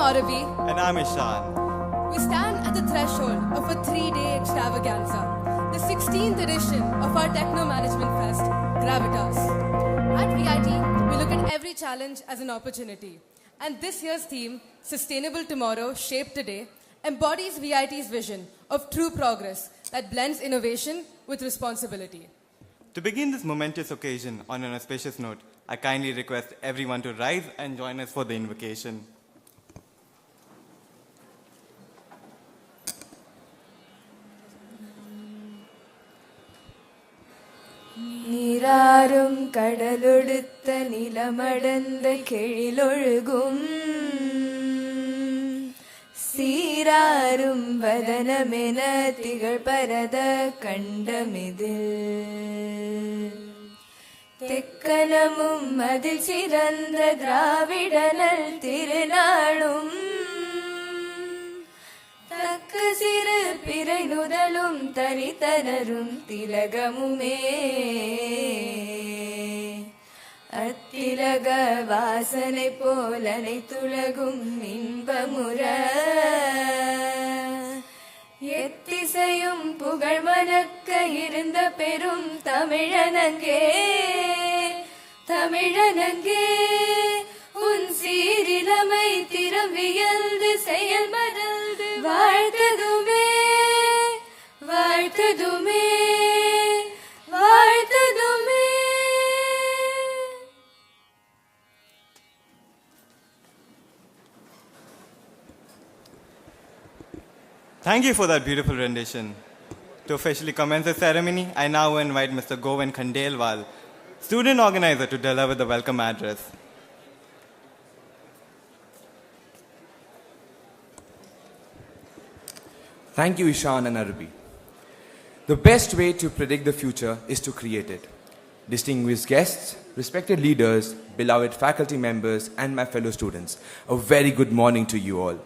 Auravi. And I'm Ishan. We stand at the threshold of a 3-day extravaganza, the 16th edition of our Techno Management Fest, graVITas. At VIT, we look at every challenge as an opportunity. And this year's theme, Sustainable Tomorrow, Shaped Today, embodies VIT's vision of true progress that blends innovation with responsibility. To begin this momentous occasion on an auspicious note, I kindly request everyone to rise and join us for the invocation. நீராறும் கடலொடுத்த நிலமடந்த கெழிலொழுகும் சீராரும் வதனமென திகழ் பரத கண்டமிதில் தெக்கனமும் அதில் சிறந்த திராவிடனல் திருநாளும் தக்க சிறு பிறை நுதலும் தனித்தனரும் திலகமுமே அத்திலக வாசனை போல் அனைத்துலகும் இன்பமுற எத்திசையும் புகழ் மணக்க இருந்த பெரும் தமிழனங்கே தமிழனங்கே உன் சீரிலமை திறம் வியல்து செயல் மறந்து வாழ்த்ததுமே வாழ்த்ததுமே வாழ்த்ததுமே. Thank you for that beautiful rendition. To officially commence the ceremony, I now invite Mr. Govind Khandelwal, student organizer, to deliver the welcome address. Thank you, Ishan and Arabi. The best way to predict the future is to create it. Distinguished guests, respected leaders, beloved faculty members, and my fellow students, a very good morning to you all.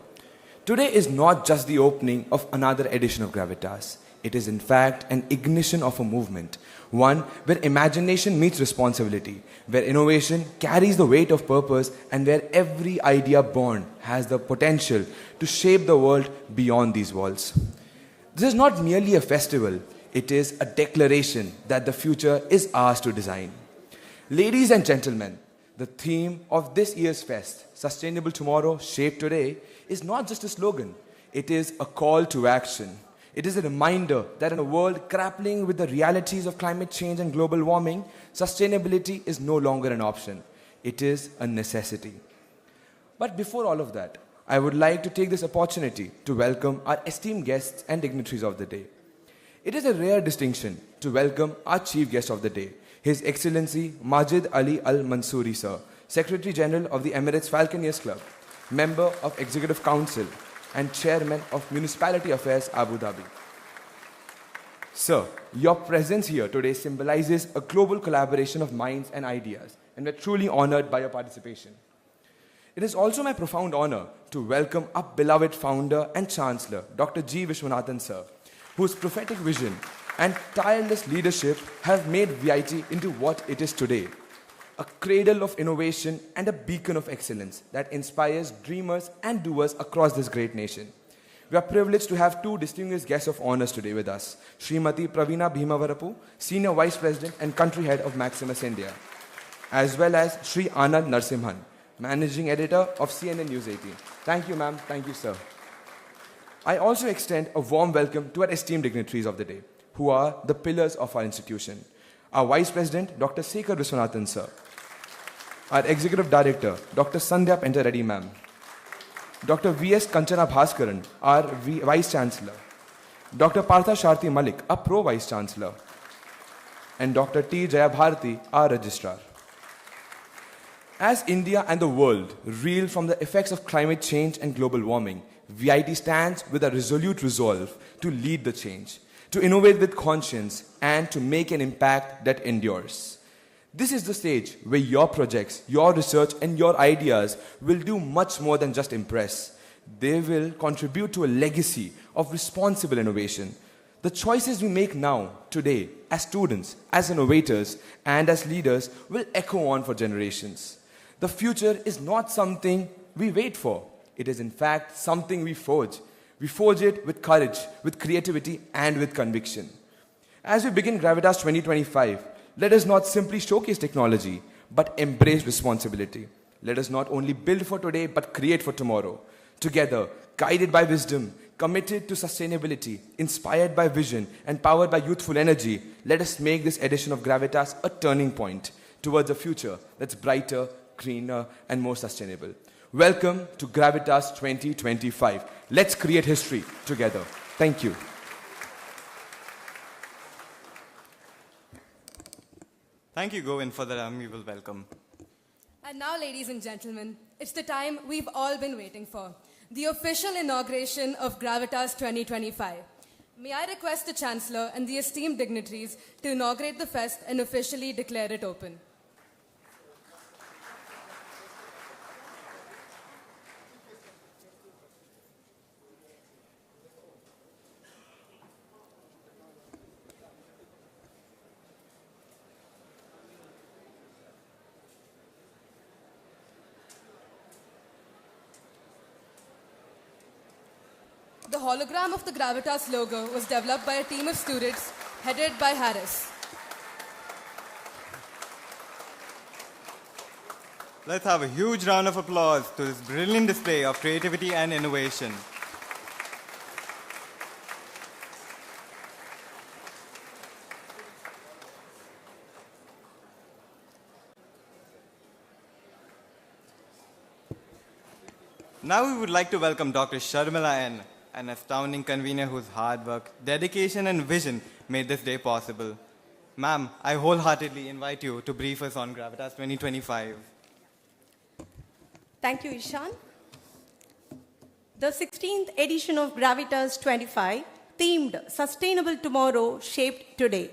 Today is not just the opening of another edition of graVITas. It is in fact an ignition of a movement, one where imagination meets responsibility, where innovation carries the weight of purpose, and where every idea born has the potential to shape the world beyond these walls. This is not merely a festival, it is a declaration that the future is ours to design. Ladies and gentlemen, the theme of this year's fest, Sustainable Tomorrow, Shaped Today, is not just a slogan, it is a call to action. It is a reminder that in a world grappling with the realities of climate change and global warming, sustainability is no longer an option. It is a necessity. But before all of that, I would like to take this opportunity to welcome our esteemed guests and dignitaries of the day. It is a rare distinction to welcome our chief guest of the day, His Excellency Majid Ali Al Mansouri Sir, Secretary General of the Emirates Falconeers Club, Member of Executive Council, and Chairman of Municipality Affairs, Abu Dhabi. Sir, your presence here today symbolizes a global collaboration of minds and ideas, and we're truly honored by your participation. It is also my profound honor to welcome our beloved founder and chancellor, Dr. G. Vishwanathan Sir, whose prophetic vision and tireless leadership have made VIT into what it is today. A cradle of innovation and a beacon of excellence that inspires dreamers and doers across this great nation. We are privileged to have two distinguished guests of honors today with us, Srimati Praveena Bhimavarapu, Senior Vice President and Country Head of Maximus India, as well as Sri Anand Narsimhan, Managing Editor of CNN News 18. Thank you, ma'am. Thank you, sir. I also extend a warm welcome to our esteemed dignitaries of the day, who are the pillars of our institution. Our Vice President, Dr. Sekhar Viswanathan, sir. Our Executive Director, Dr. Sandhya Penta-Reddy, ma'am. Dr. V.S. Kanchana Bhaskaran, our Vice Chancellor. Dr. Partha Sharthi Malik, our Pro Vice Chancellor. And Dr. T. Jayabharati, our Registrar. As India and the world reel from the effects of climate change and global warming, VIT stands with a resolute resolve to lead the change, to innovate with conscience, and to make an impact that endures. This is the stage where your projects, your research, and your ideas will do much more than just impress. They will contribute to a legacy of responsible innovation. The choices we make now, today, as students, as innovators, and as leaders will echo on for generations. The future is not something we wait for. It is in fact something we forge. We forge it with courage, with creativity, and with conviction. As we begin graVITas 2025, let us not simply showcase technology, but embrace responsibility. Let us not only build for today, but create for tomorrow. Together, guided by wisdom, committed to sustainability, inspired by vision, and powered by youthful energy, let us make this edition of graVITas a turning point towards a future that's brighter, greener, and more sustainable. Welcome to graVITas 2025. Let's create history together. Thank you. Thank you, Govind, for that amiable welcome. And now, ladies and gentlemen, it's the time we've all been waiting for. The official inauguration of graVITas 2025. May I request the Chancellor and the esteemed dignitaries to inaugurate the fest and officially declare it open. The hologram of the graVITas logo was developed by a team of students headed by Harris. Let's have a huge round of applause to this brilliant display of creativity and innovation. Now we would like to welcome Dr. Sharmila N., an astounding convener whose hard work, dedication, and vision made this day possible. Ma'am, I wholeheartedly invite you to brief us on graVITas 2025. Thank you, Ishan. The 16th edition of graVITas 25, themed Sustainable Tomorrow, Shaped Today,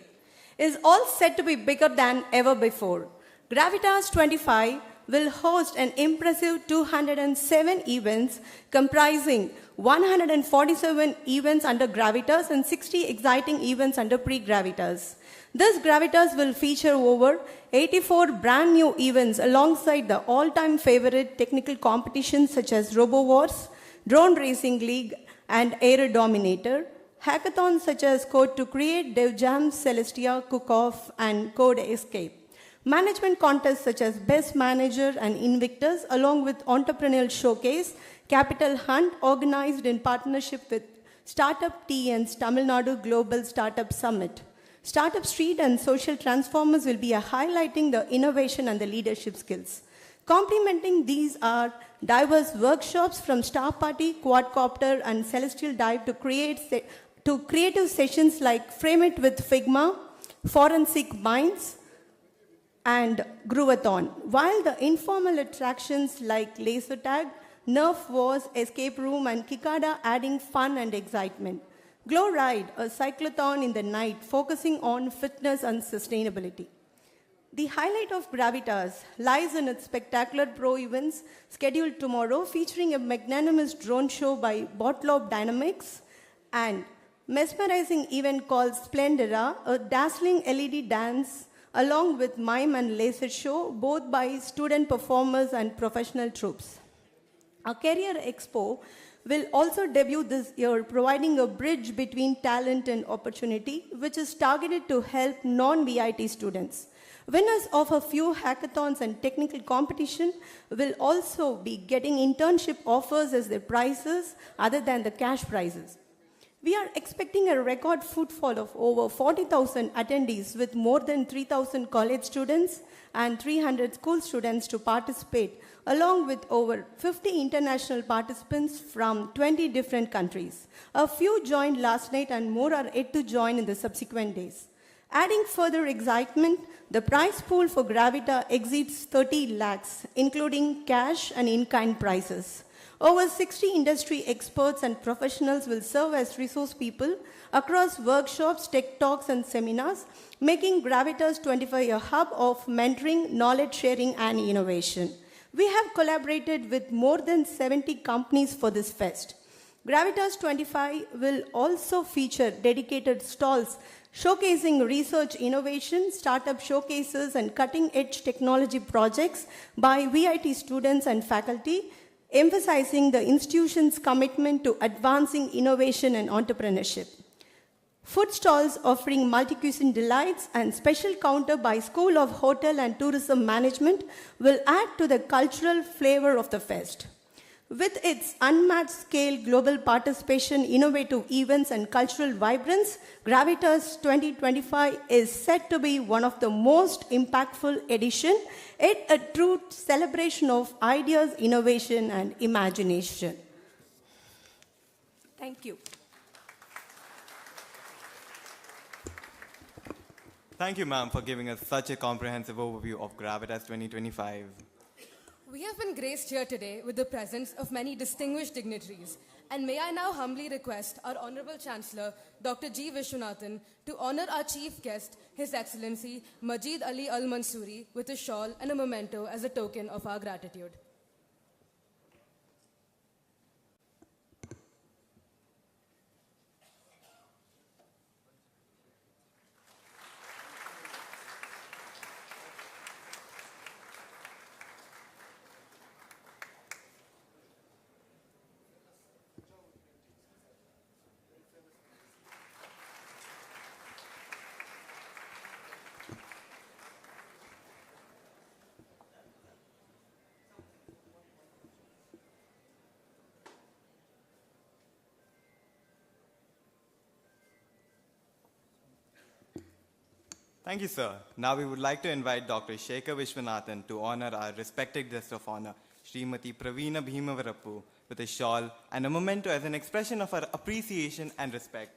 is all set to be bigger than ever before. graVITas 25 will host an impressive 207 events comprising 147 events under graVITas and 60 exciting events under pre-graVITas. This graVITas will feature over 84 brand new events alongside the all-time favorite technical competitions such as RoboWars, Drone Racing League, and Aero Dominator, hackathons such as Code to Create, DevJam, Celestia, Cook-Off, and Code Escape. Management contests such as Best Manager and Invictus, along with Entrepreneurial Showcase, Capital Hunt, organized in partnership with Startup Tea and Tamil Nadu Global Startup Summit. Startup Street and Social Transformers will be highlighting the innovation and the leadership skills. Complementing these are diverse workshops from Star Party, Quadcopter, and Celestial Dive to creative sessions like Frame It with Figma, Forensic Minds, and Groovathon, while the informal attractions like Laser Tag, Nerf Wars, Escape Room, and Kikada adding fun and excitement. Glow Ride, a cyclothon in the night focusing on fitness and sustainability. The highlight of graVITas lies in its spectacular pro events scheduled tomorrow, featuring a magnanimous drone show by Botlob Dynamics and mesmerizing event called Splendora, a dazzling LED dance along with mime and laser show, both by student performers and professional troops. Our Career Expo will also debut this year, providing a bridge between talent and opportunity, which is targeted to help non-VIT students. Winners of a few hackathons and technical competition will also be getting internship offers as their prizes, other than the cash prizes. We are expecting a record footfall of over 40,000 attendees, with more than 3,000 college students and 300 school students to participate, along with over 50 international participants from 20 different countries. A few joined last night and more are yet to join in the subsequent days. Adding further excitement, the prize pool for graVITA exceeds 30 lakhs, including cash and in-kind prizes. Over 60 industry experts and professionals will serve as resource people across workshops, tech talks, and seminars, making graVITas 25 a hub of mentoring, knowledge sharing, and innovation. We have collaborated with more than 70 companies for this fest. graVITas 25 will also feature dedicated stalls showcasing research innovation, startup showcases, and cutting-edge technology projects by VIT students and faculty, emphasizing the institution's commitment to advancing innovation and entrepreneurship. Food stalls offering multi-cuisine delights and special counter by School of Hotel and Tourism Management will add to the cultural flavor of the fest. With its unmatched scale, global participation, innovative events, and cultural vibrance, graVITas 2025 is set to be one of the most impactful editions, yet a true celebration of ideas, innovation, and imagination. Thank you. Thank you, ma'am, for giving us such a comprehensive overview of graVITas 2025. We have been graced here today with the presence of many distinguished dignitaries. And may I now humbly request our Honorable Chancellor, Dr. G. Vishwanathan, to honor our chief guest, His Excellency Majid Ali Al Mansoori, with a shawl and a memento as a token of our gratitude. Thank you, sir. Now we would like to invite Dr. Shekhar Vishwanathan to honor our respected guest of honor, Srimati Praveena Bhimavarappu, with a shawl and a memento as an expression of our appreciation and respect.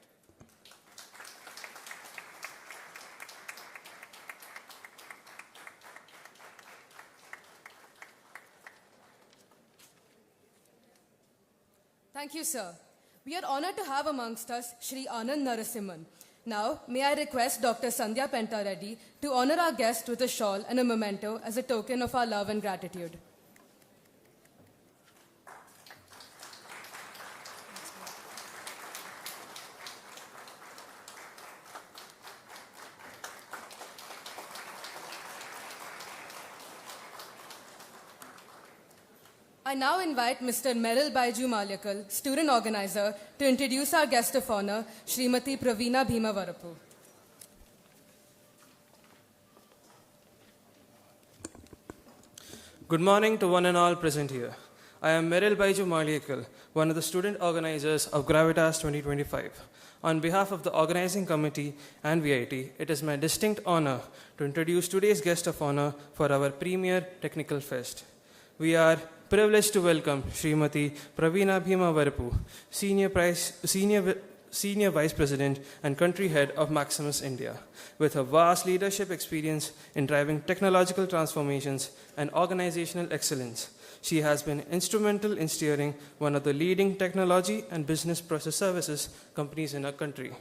Thank you, sir. We are honored to have amongst us Shri Anand Narasimhan. Now, may I request Dr. Sandhya Penta Reddy to honor our guest with a shawl and a memento as a token of our love and gratitude. I now invite Mr. Meryl Baiju Malyakal, student organizer, to introduce our guest of honor, Srimati Praveena Bhimavarappu. Good morning to one and all present here. I am Meryl Baiju Malyakal, one of the student organizers of graVITas 2025. On behalf of the organizing committee and VIT, it is my distinct honor to introduce today's guest of honor for our premier technical fest. We are privileged to welcome Srimati Praveena Bhimavarappu, Senior Vice President and Country Head of Maximus India. With her vast leadership experience in driving technological transformations and organizational excellence, she has been instrumental in steering one of the leading technology and business process services companies in our country.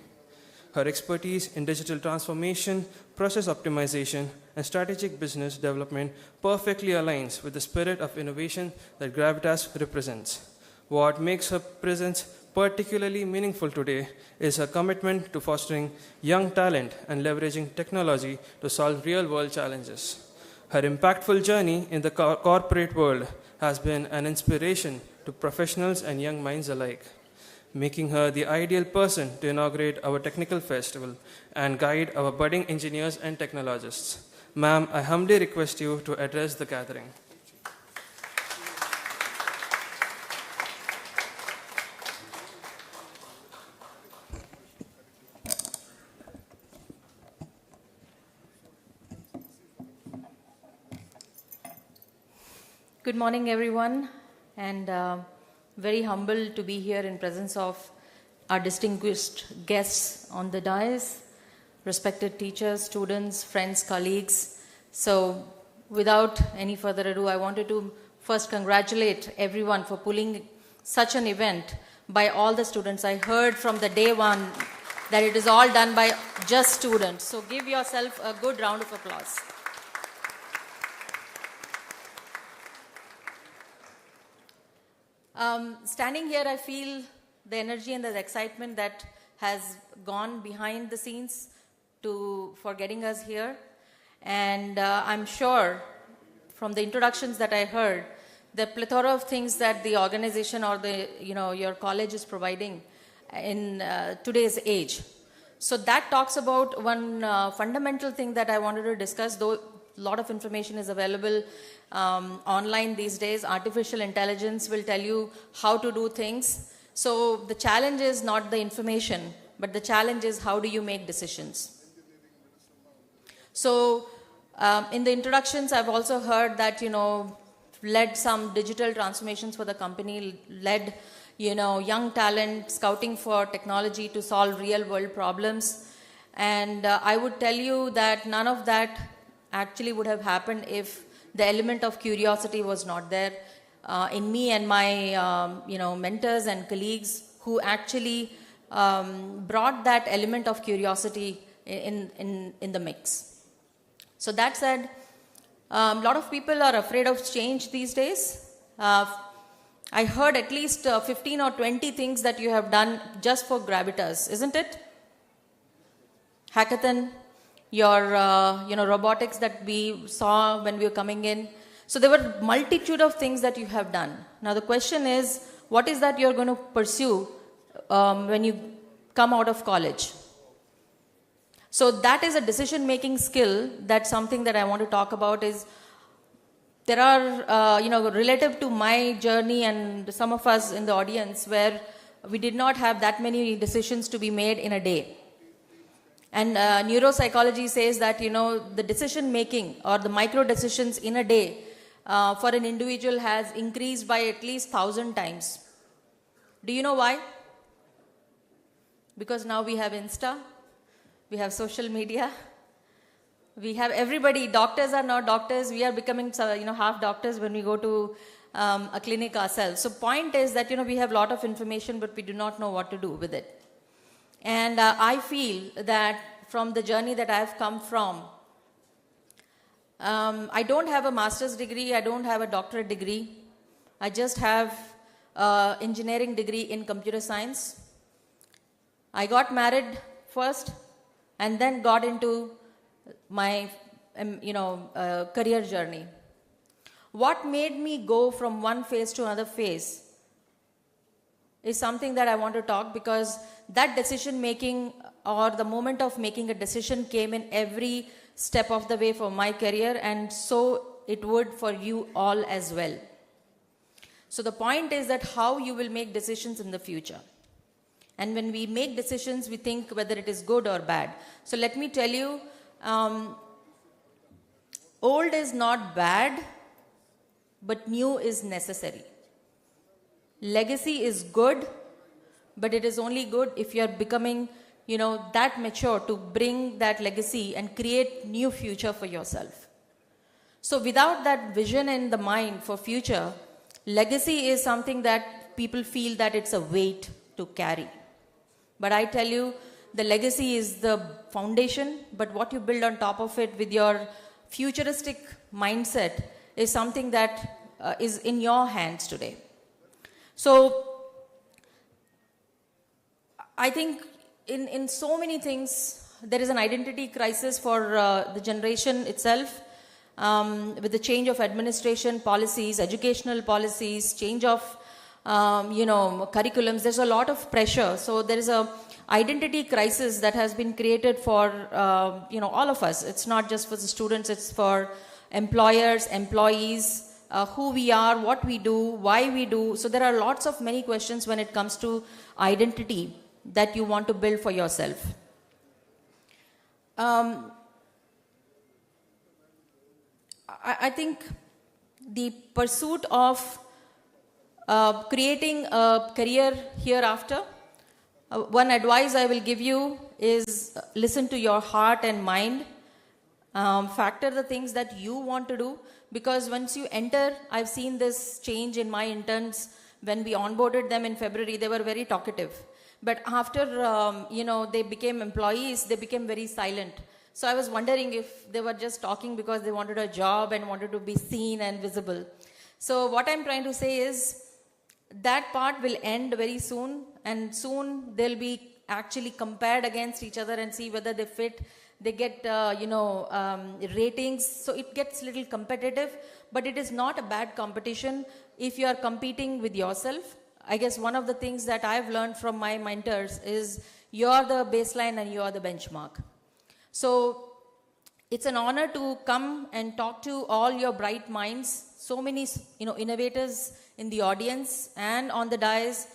Her expertise in digital transformation, process optimization, and strategic business development perfectly aligns with the spirit of innovation that graVITas represents. What makes her presence particularly meaningful today is her commitment to fostering young talent and leveraging technology to solve real-world challenges. Her impactful journey in the corporate world has been an inspiration to professionals and young minds alike, making her the ideal person to inaugurate our technical festival and guide our budding engineers and technologists. Ma'am, I humbly request you to address the gathering. Good morning, everyone, and very humbled to be here in presence of our distinguished guests on the dais, respected teachers, students, friends, colleagues. So without any further ado, I wanted to first congratulate everyone for pulling such an event by all the students. I heard from the day one that it is all done by just students. So give yourself a good round of applause. Standing here, I feel the energy and the excitement that has gone behind the scenes for getting us here. And I'm sure from the introductions that I heard the plethora of things that the organization or your college is providing in today's age. So that talks about one fundamental thing that I wanted to discuss, though a lot of information is available online these days. Artificial intelligence will tell you how to do things. So the challenge is not the information, but the challenge is how do you make decisions. So in the introductions, I've also heard that, led some digital transformations for the company, led, young talent, scouting for technology to solve real world problems. And I would tell you that none of that actually would have happened if the element of curiosity was not there in me and my, mentors and colleagues who actually brought that element of curiosity in the mix. So that said, a lot of people are afraid of change these days. I heard at least 15 or 20 things that you have done just for graVITas, isn't it? Hackathon, your robotics that we saw when we were coming in. So there were multitude of things that you have done. Now the question is, what is that you're going to pursue when you come out of college? So that is a decision-making skill. That's something that I want to talk about. Is there are, relative to my journey and some of us in the audience where we did not have that many decisions to be made in a day. And neuropsychology says that, the decision-making or the micro decisions in a day for an individual has increased by at least 1,000 times. Do you know why? Because now we have Insta. We have social media. We have everybody. Doctors are not doctors. We are becoming, half doctors when we go to a clinic ourselves. So point is that, we have a lot of information, but we do not know what to do with it. And I feel that from the journey that I've come from, I don't have a master's degree. I don't have a doctorate degree. I just have an engineering degree in computer science. I got married first, and then got into my, career journey. What made me go from one phase to another phase is something that I want to talk, because that decision making or the moment of making a decision came in every step of the way for my career, and so it would for you all as well. So the point is that how you will make decisions in the future. And when we make decisions, we think whether it is good or bad. So let me tell you, old is not bad, but new is necessary. Legacy is good, but it is only good if you're becoming, that mature to bring that legacy and create new future for yourself. So without that vision in the mind for future, legacy is something that people feel that it's a weight to carry. But I tell you, the legacy is the foundation, but what you build on top of it with your futuristic mindset is something that is in your hands today. So I think in so many things, there is an identity crisis for the generation itself, with the change of administration policies, educational policies, change of curriculums. There's a lot of pressure. So there is a identity crisis that has been created for all of us. It's not just for the students, it's for employers, employees, who we are, what we do, why we do. So there are lots of many questions when it comes to identity that you want to build for yourself. I think the pursuit of creating a career hereafter, one advice I will give you is listen to your heart and mind. Factor the things that you want to do, because once you enter, I've seen this change in my interns. When we onboarded them in February, they were very talkative. But after, they became employees, they became very silent. So I was wondering if they were just talking because they wanted a job and wanted to be seen and visible. So what I'm trying to say is that part will end very soon, and soon they'll be actually compared against each other and see whether they fit they get, ratings. So it gets little competitive, but it is not a bad competition if you are competing with yourself. I guess one of the things that I've learned from my mentors is you're the baseline and you're the benchmark. So it's an honor to come and talk to all your bright minds. So many, innovators in the audience and on the dais.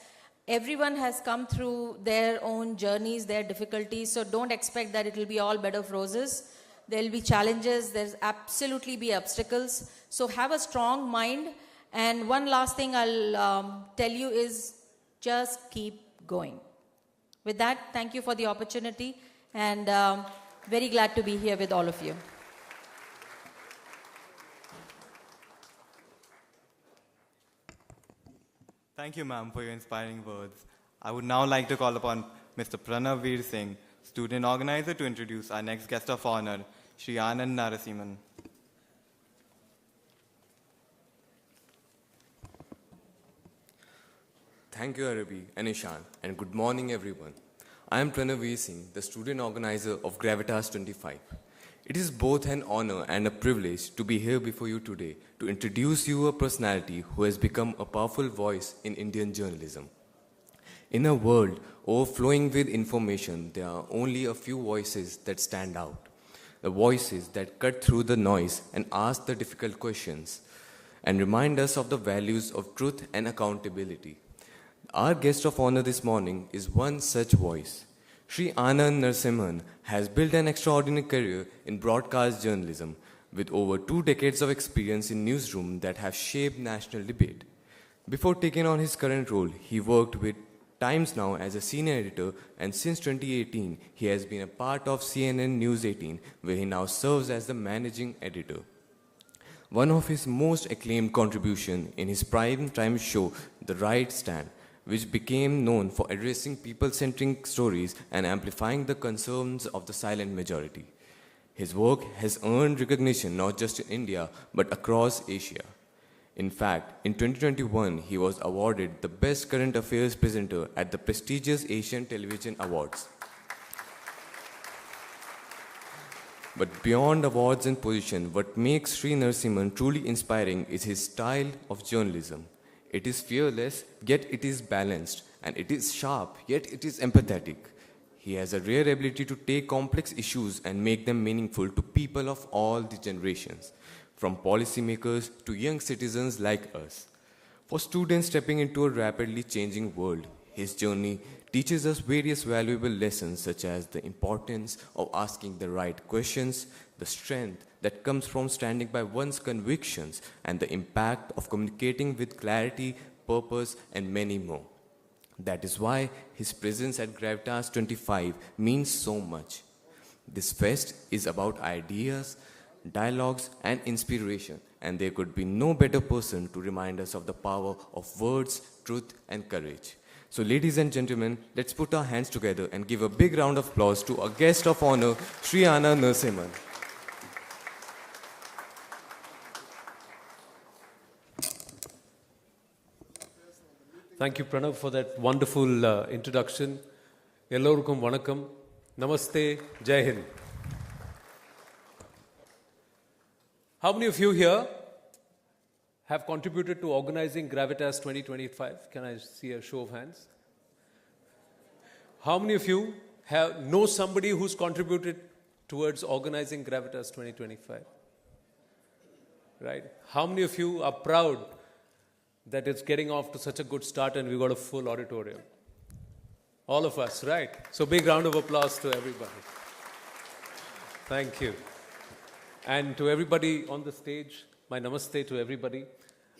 Everyone has come through their own journeys, their difficulties. So don't expect that it will be all bed of roses. There will be challenges. There's absolutely be obstacles. So have a strong mind. And one last thing I'll tell you is just keep going. With that, thank you for the opportunity. And very glad to be here with all of you. Thank you, ma'am, for your inspiring words. I would now like to call upon Mr. Pranav Veer Singh, student organizer, to introduce our next guest of honor, Shri Anand Narasimhan. Thank you, Arabi and Ishan, and good morning, everyone. I am Pranav Veer Singh, the student organizer of graVITas 25. It is both an honor and a privilege to be here before you today to introduce you a personality who has become a powerful voice in Indian journalism. In a world overflowing with information, there are only a few voices that stand out. The voices that cut through the noise and ask the difficult questions and remind us of the values of truth and accountability. Our guest of honor this morning is one such voice. Shri Anand Narasimhan has built an extraordinary career in broadcast journalism with over 2 decades of experience in newsroom that have shaped national debate. Before taking on his current role, he worked with Times Now as a senior editor, and since 2018, he has been a part of CNN News 18, where he now serves as the managing editor. One of his most acclaimed contributions in his prime time show, The Right Stand, which became known for addressing people-centric stories and amplifying the concerns of the silent majority. His work has earned recognition not just in India, but across Asia. In fact, in 2021, he was awarded the Best Current Affairs Presenter at the prestigious Asian Television Awards. But beyond awards and position, what makes Sri Narasimhan truly inspiring is his style of journalism. It is fearless, yet it is balanced, and it is sharp, yet it is empathetic. He has a rare ability to take complex issues and make them meaningful to people of all the generations, from policymakers to young citizens like us. For students stepping into a rapidly changing world, his journey teaches us various valuable lessons such as the importance of asking the right questions, the strength that comes from standing by one's convictions, and the impact of communicating with clarity, purpose, and many more. That is why his presence at graVITas 25 means so much. This fest is about ideas, dialogues, and inspiration, and there could be no better person to remind us of the power of words, truth, and courage. So ladies and gentlemen, let's put our hands together and give a big round of applause to our guest of honor, Shri Anand Narasimhan. Thank you, Pranav, for that wonderful introduction. Ellorukkum vanakkam. Namaste. Jai Hind. How many of you here have contributed to organizing graVITas 2025? Can I see a show of hands? How many of you know somebody who's contributed towards organizing graVITas 2025? Right? How many of you are proud that it's getting off to such a good start and we got a full auditorium? All of us, right? So big round of applause to everybody. Thank you. And to everybody on the stage, my namaste to everybody.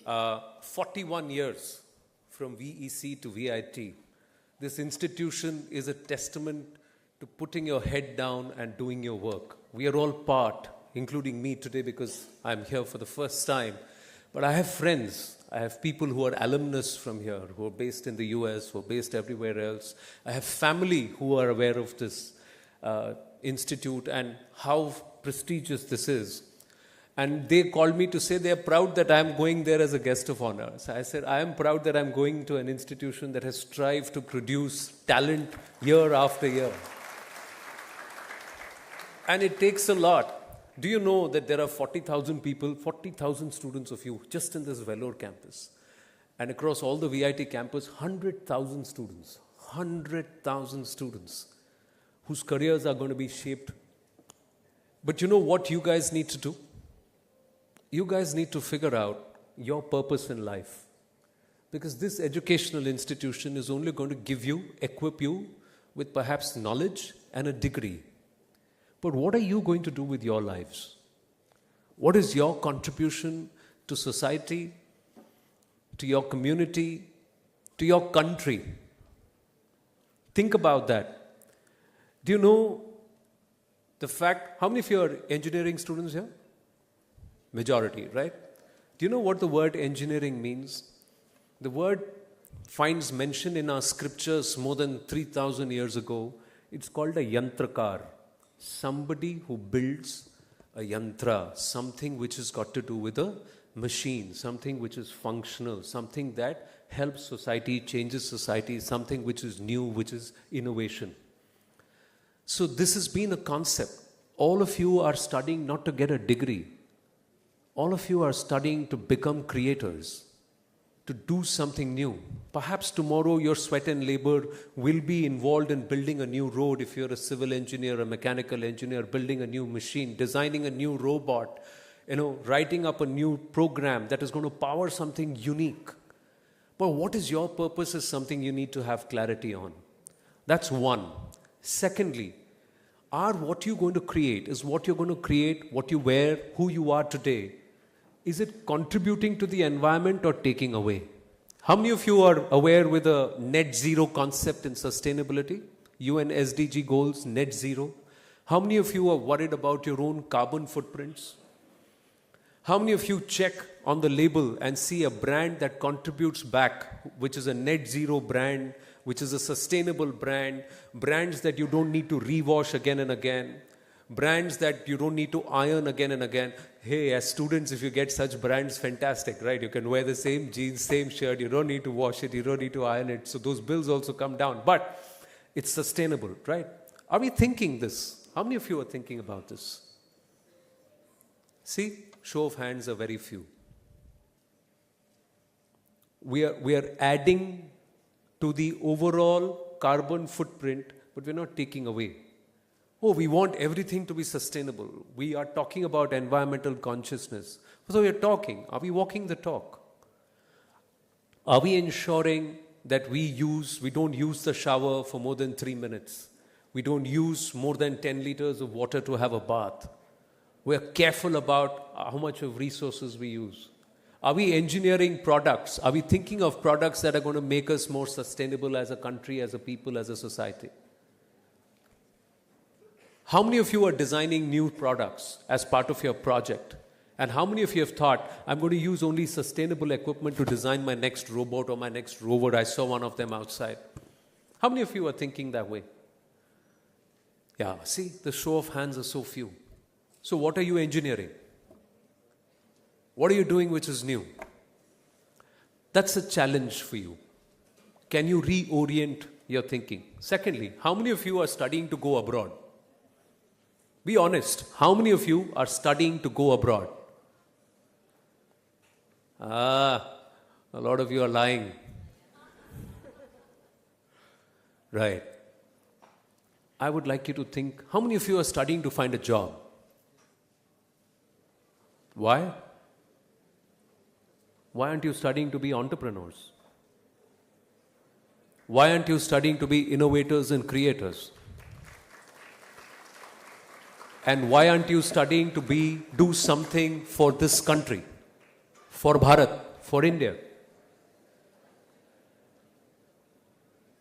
41 years from VEC to VIT. This institution is a testament to putting your head down and doing your work. We are all part, including me today because I'm here for the first time. But I have friends. I have people who are alumnus from here, who are based in the US, who are based everywhere else. I have family who are aware of this institute and how prestigious this is. And they called me to say they are proud that I am going there as a guest of honor. So I said, I am proud that I am going to an institution that has strived to produce talent year after year. And it takes a lot. Do you know that there are 40,000 people, 40,000 students of you just in this Vellore campus? And across all the VIT campus, 100,000 students. 100,000 students whose careers are going to be shaped. But you know what you guys need to do? You guys need to figure out your purpose in life. Because this educational institution is only going to give you, equip you with perhaps knowledge and a degree. But what are you going to do with your lives? What is your contribution to society, to your community, to your country? Think about that. Do you know the fact, how many of you are engineering students here? Majority, right? Do you know what the word engineering means? The word finds mention in our scriptures more than 3,000 years ago. It's called a yantrakar. Somebody who builds a yantra, something which has got to do with a machine, something which is functional, something that helps society, changes society, something which is new, which is innovation. So this has been a concept. All of you are studying not to get a degree. All of you are studying to become creators, to do something new. Perhaps tomorrow your sweat and labor will be involved in building a new road if you're a civil engineer, a mechanical engineer, building a new machine, designing a new robot, writing up a new program that is going to power something unique. But what is your purpose is something you need to have clarity on. That's one. Secondly, what you're going to create is what you're going to create, what you wear, who you are today. Is it contributing to the environment or taking away? How many of you are aware with a net zero concept in sustainability? UN SDG goals, net zero. How many of you are worried about your own carbon footprints? How many of you check on the label and see a brand that contributes back, which is a net zero brand, which is a sustainable brand, brands that you don't need to rewash again and again, brands that you don't need to iron again and again? Hey, as students, if you get such brands, fantastic, right? You can wear the same jeans, same shirt, you don't need to wash it, you don't need to iron it. So those bills also come down. But it's sustainable, right? Are we thinking this? How many of you are thinking about this? See, show of hands are very few. We are adding to the overall carbon footprint, but we're not taking away. Oh, we want everything to be sustainable. We are talking about environmental consciousness. So we are talking. Are we walking the talk? Are we ensuring that we don't use the shower for more than 3 minutes? We don't use more than 10 liters of water to have a bath. We are careful about how much of resources we use. Are we engineering products? Are we thinking of products that are going to make us more sustainable as a country, as a people, as a society? How many of you are designing new products as part of your project? And how many of you have thought, I'm going to use only sustainable equipment to design my next robot or my next rover? I saw one of them outside. How many of you are thinking that way? Yeah, see, the show of hands are so few. So what are you engineering? What are you doing which is new? That's a challenge for you. Can you reorient your thinking? Secondly, how many of you are studying to go abroad? Be honest. How many of you are studying to go abroad? A lot of you are lying. Right. I would like you to think, how many of you are studying to find a job? Why? Why aren't you studying to be entrepreneurs? Why aren't you studying to be innovators and creators? And why aren't you studying to do something for this country, for Bharat, for India?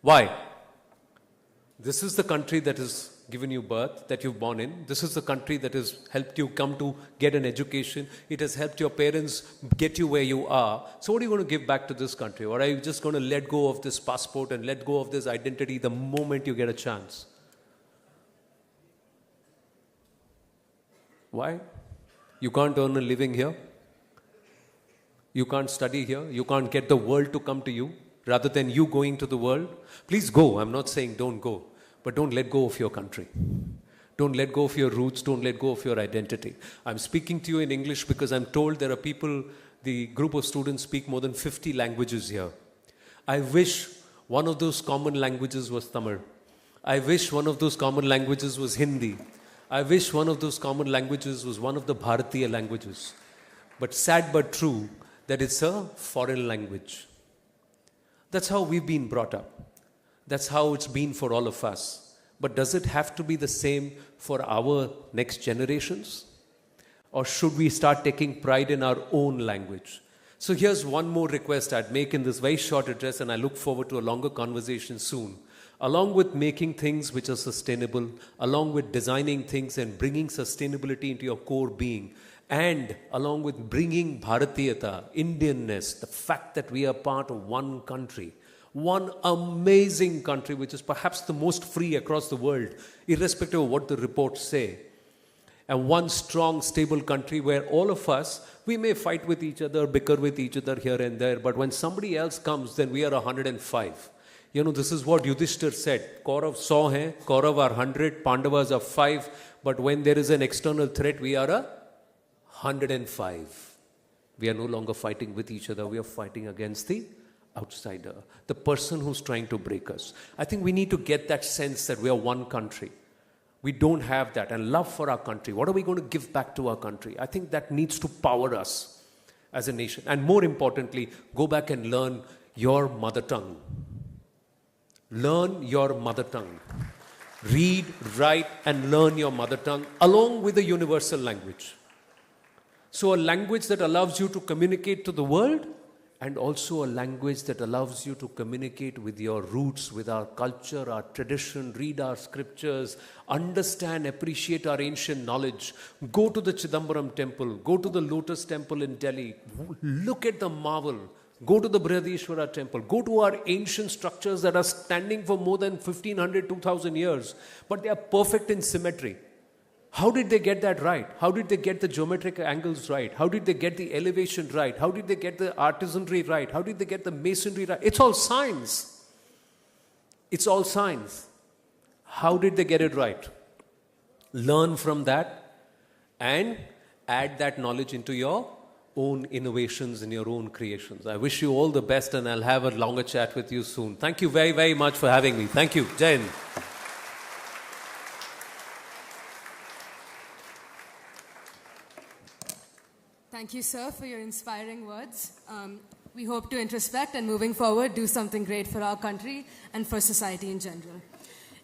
Why? This is the country that has given you birth, that you've born in. This is the country that has helped you come to get an education. It has helped your parents get you where you are. So what are you going to give back to this country? Or are you just going to let go of this passport and let go of this identity the moment you get a chance? Why? You can't earn a living here. You can't study here. You can't get the world to come to you rather than you going to the world. Please go. I'm not saying don't go. But don't let go of your country. Don't let go of your roots. Don't let go of your identity. I'm speaking to you in English because I'm told there are people, the group of students speak more than 50 languages here. I wish one of those common languages was Tamil. I wish one of those common languages was Hindi. I wish one of those common languages was one of the Bharatiya languages. But sad but true that it's a foreign language. That's how we've been brought up. That's how it's been for all of us. But does it have to be the same for our next generations? Or should we start taking pride in our own language? So here's one more request I'd make in this very short address, and I look forward to a longer conversation soon. Along with making things which are sustainable, along with designing things and bringing sustainability into your core being, and along with bringing Bharatiyata, Indianness, the fact that we are part of one country, one amazing country which is perhaps the most free across the world, irrespective of what the reports say. And one strong, stable country where all of us, we may fight with each other, bicker with each other here and there, but when somebody else comes, then we are 105. You know, this is what Yudhishthir said. Kaurav 100 hai, Kaurav are 100, Pandavas are 5, but when there is an external threat, we are 105. We are no longer fighting with each other, we are fighting against the outsider, the person who's trying to break us. I think we need to get that sense that we are one country. We don't have that, and love for our country. What are we going to give back to our country? I think that needs to power us as a nation. And more importantly, go back and learn your mother tongue. Learn your mother tongue. Read, write, and learn your mother tongue along with a universal language. So a language that allows you to communicate to the world, and also a language that allows you to communicate with your roots, with our culture, our tradition, read our scriptures, understand, appreciate our ancient knowledge. Go to the Chidambaram temple, go to the Lotus temple in Delhi, look at the marvel. Go to the Brihadishwara temple, go to our ancient structures that are standing for more than 1500, 2000 years, but they are perfect in symmetry. How did they get that right? How did they get the geometric angles right? How did they get the elevation right? How did they get the artisanry right? How did they get the masonry right? It's all science. It's all science. How did they get it right? Learn from that and add that knowledge into your own innovations and your own creations. I wish you all the best, and I'll have a longer chat with you soon. Thank you very, very much for having me. Thank you. Jai Hind. Thank you, sir, for your inspiring words. We hope to introspect and moving forward do something great for our country and for society in general.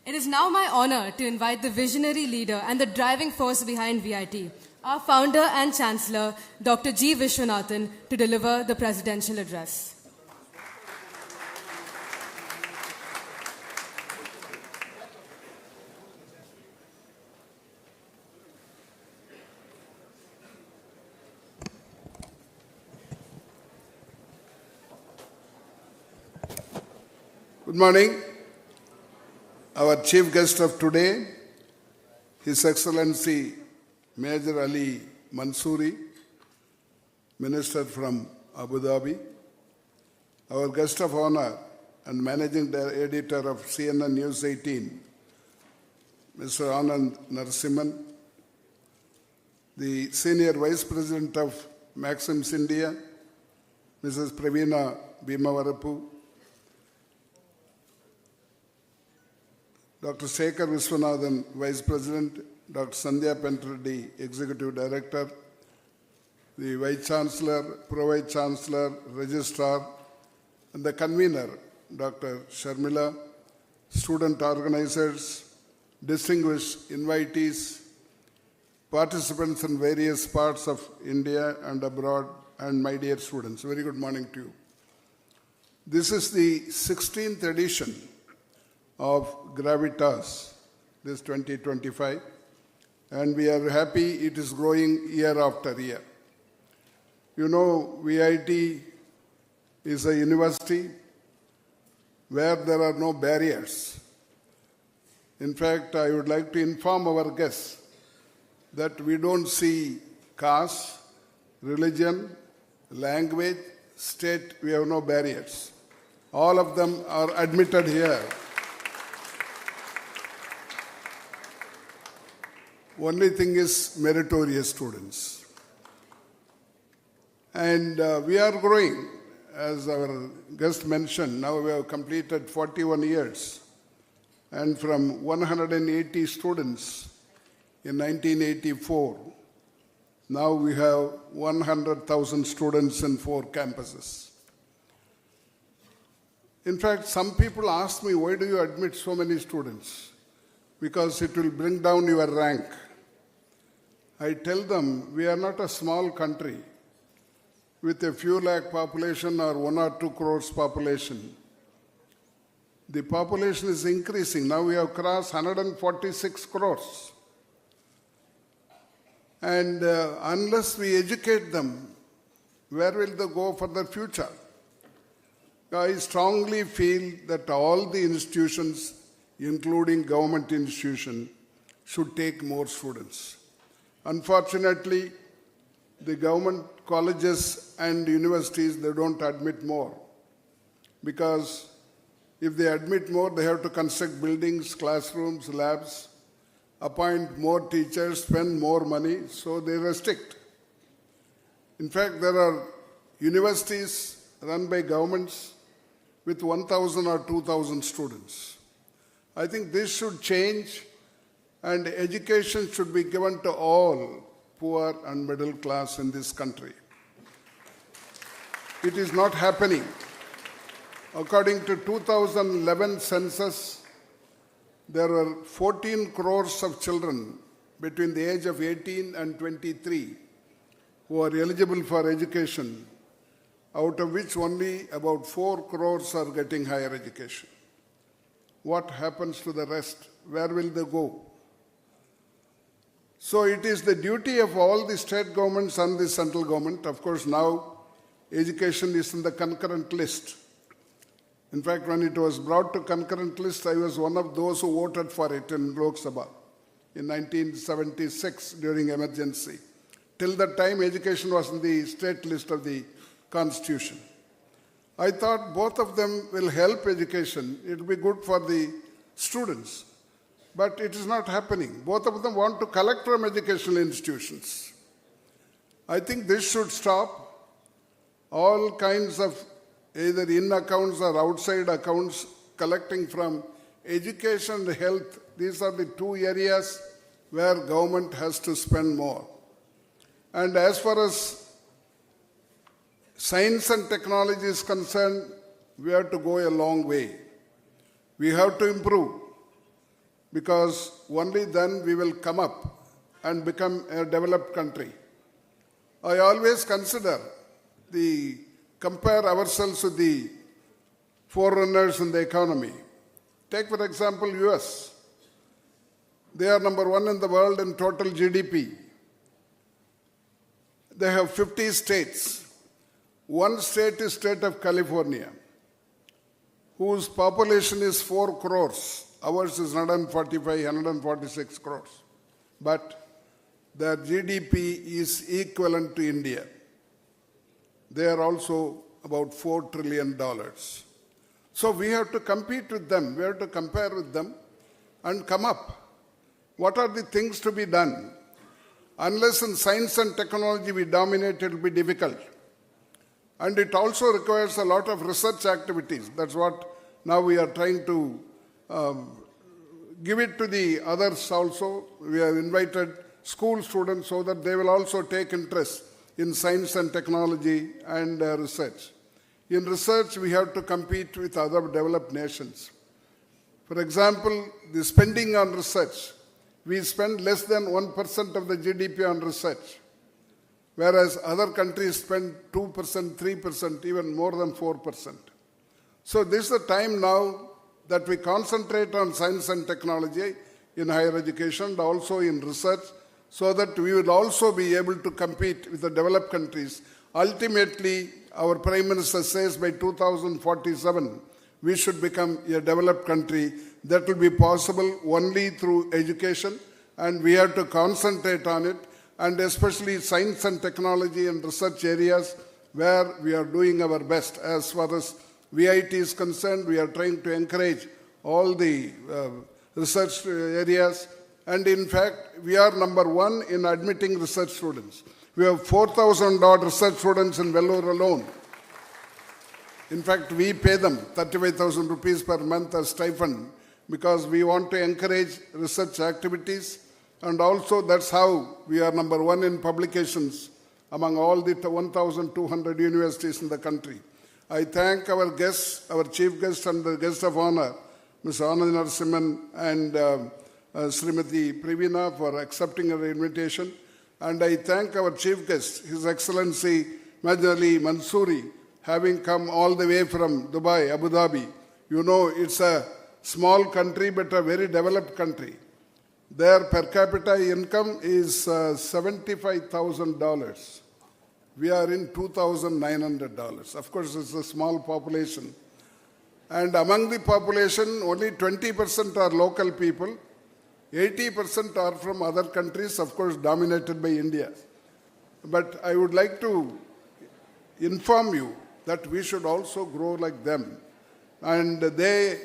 It is now my honor to invite the visionary leader and the driving force behind VIT, our founder and chancellor, Dr. G. Vishwanathan, to deliver the presidential address. Good morning. Our chief guest of today, His Excellency Major Ali Mansouri, Minister from Abu Dhabi. Our guest of honor and Managing Editor of CNN News 18, Mr. Anand Narasimhan. The Senior Vice President of Maxims India, Mrs. Praveena Bhimavarapu. Dr. Shekhar Viswanathan, Vice President, Dr. Sandhya Penreddy, Executive Director, the Vice Chancellor, Pro-Vice Chancellor, Registrar, and the Convener, Dr. Sharmila, student organizers, distinguished invitees, participants in various parts of India and abroad, and my dear students, very good morning to you. This is the 16th edition of graVITas, this 2025, and we are happy it is growing year after year. You know, VIT is a university where there are no barriers. In fact, I would like to inform our guests that we don't see caste, religion, language, state, we have no barriers. All of them are admitted here. only thing is meritorious students. And we are growing, as our guest mentioned. Now we have completed 41 years. And from 180 students in 1984, now we have 100,000 students in 4 campuses. In fact, some people ask me, why do you admit so many students? Because it will bring down your rank. I tell them, we are not a small country with a few lakh population or 1 or 2 crores population. The population is increasing. Now we have crossed 146 crores. And unless we educate them, where will they go for the future? I strongly feel that all the institutions, including government institutions, should take more students. Unfortunately, the government colleges and universities, they don't admit more. Because if they admit more, they have to construct buildings, classrooms, labs, appoint more teachers, spend more money, so they restrict. In fact, there are universities run by governments with 1,000 or 2,000 students. I think this should change, and education should be given to all poor and middle class in this country. It is not happening. According to 2011 census, there were 14 crores of children between the age of 18 and 23 who are eligible for education, out of which only about 4 crores are getting higher education. What happens to the rest? Where will they go? So it is the duty of all the state governments and the central government. Of course, now education is in the concurrent list. In fact, when it was brought to concurrent list, I was one of those who voted for it in Lok Sabha in 1976 during emergency. Till that time, education was in the state list of the Constitution. I thought both of them will help education. It will be good for the students. But it is not happening. Both of them want to collect from educational institutions. I think this should stop. All kinds of either in accounts or outside accounts collecting from education and health. These are the 2 areas where government has to spend more. And as far as science and technology is concerned, we have to go a long way. We have to improve, because only then we will come up and become a developed country. I always compare ourselves with the forerunners in the economy. Take, for example, US. They are number 1 in the world in total GDP. They have 50 states. One state is state of California, whose population is 4 crores. Ours is 145, 146 crores. But their GDP is equivalent to India. They are also about $4 trillion. So we have to compete with them. We have to compare with them and come up. What are the things to be done? Unless in science and technology we dominate, it will be difficult. And it also requires a lot of research activities. That's what now we are trying to give it to the others also. We have invited school students so that they will also take interest in science and technology and research. In research, we have to compete with other developed nations. For example, the spending on research, we spend less than 1% of the GDP on research, whereas other countries spend 2%, 3%, even more than 4%. So this is the time now that we concentrate on science and technology in higher education and also in research, so that we will also be able to compete with the developed countries. Ultimately, our Prime Minister says by 2047, we should become a developed country. That will be possible only through education, and we have to concentrate on it, and especially science and technology and research areas where we are doing our best. As far as VIT is concerned, we are trying to encourage all the research areas, And in fact, we are number one in admitting research students. We have 4,000 odd research students in Vellore alone. In fact, we pay them 35,000 rupees per month as stipend because we want to encourage research activities. And also that's how we are number one in publications among all the 1,200 universities in the country. I thank our guests, our chief guest and the guest of honor, Ms. Anand Narasimhan and Srimati Pravina for accepting our invitation. And I thank our chief guest, His Excellency Majid Ali Mansoori, having come all the way from Dubai, Abu Dhabi. You know, it's a small country but a very developed country. Their per capita income is $75,000. We are in $2,900. Of course, it's a small population. And among the population, only 20% are local people. 80% are from other countries, of course, dominated by India. But I would like to inform you that we should also grow like them. And they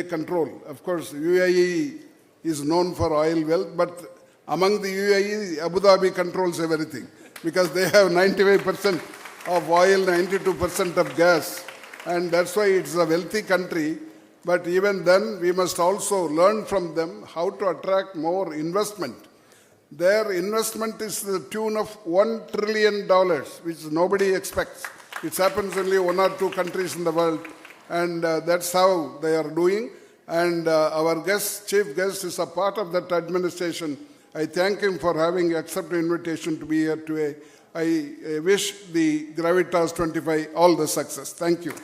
control. Of course, UAE is known for oil wealth, but among the UAE, Abu Dhabi controls everything because they have 95% of oil, 92% of gas. And that's why it's a wealthy country. But even then, we must also learn from them how to attract more investment. Their investment is to the tune of $1 trillion, which nobody expects. It happens only one or two countries in the world, and that's how they are doing. And our guest, chief guest, is a part of that administration. I thank him for having accepted the invitation to be here today. I wish the graVITas 25 all the success. Thank you.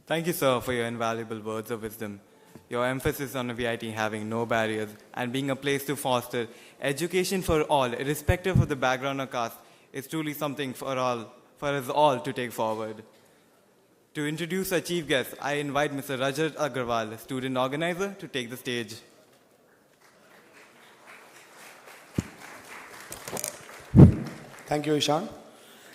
Thank you, sir, for your invaluable words of wisdom. Your emphasis on VIT having no barriers and being a place to foster education for all, irrespective of the background or caste, is truly something for us all to take forward. To introduce our chief guest, I invite Mr. Rajat Agrawal, student organizer, to take the stage. Thank you, Ishan.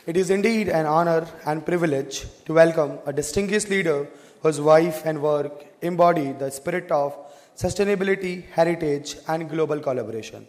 It is indeed an honor and privilege to welcome a distinguished leader whose life and work embody the spirit of sustainability, heritage, and global collaboration.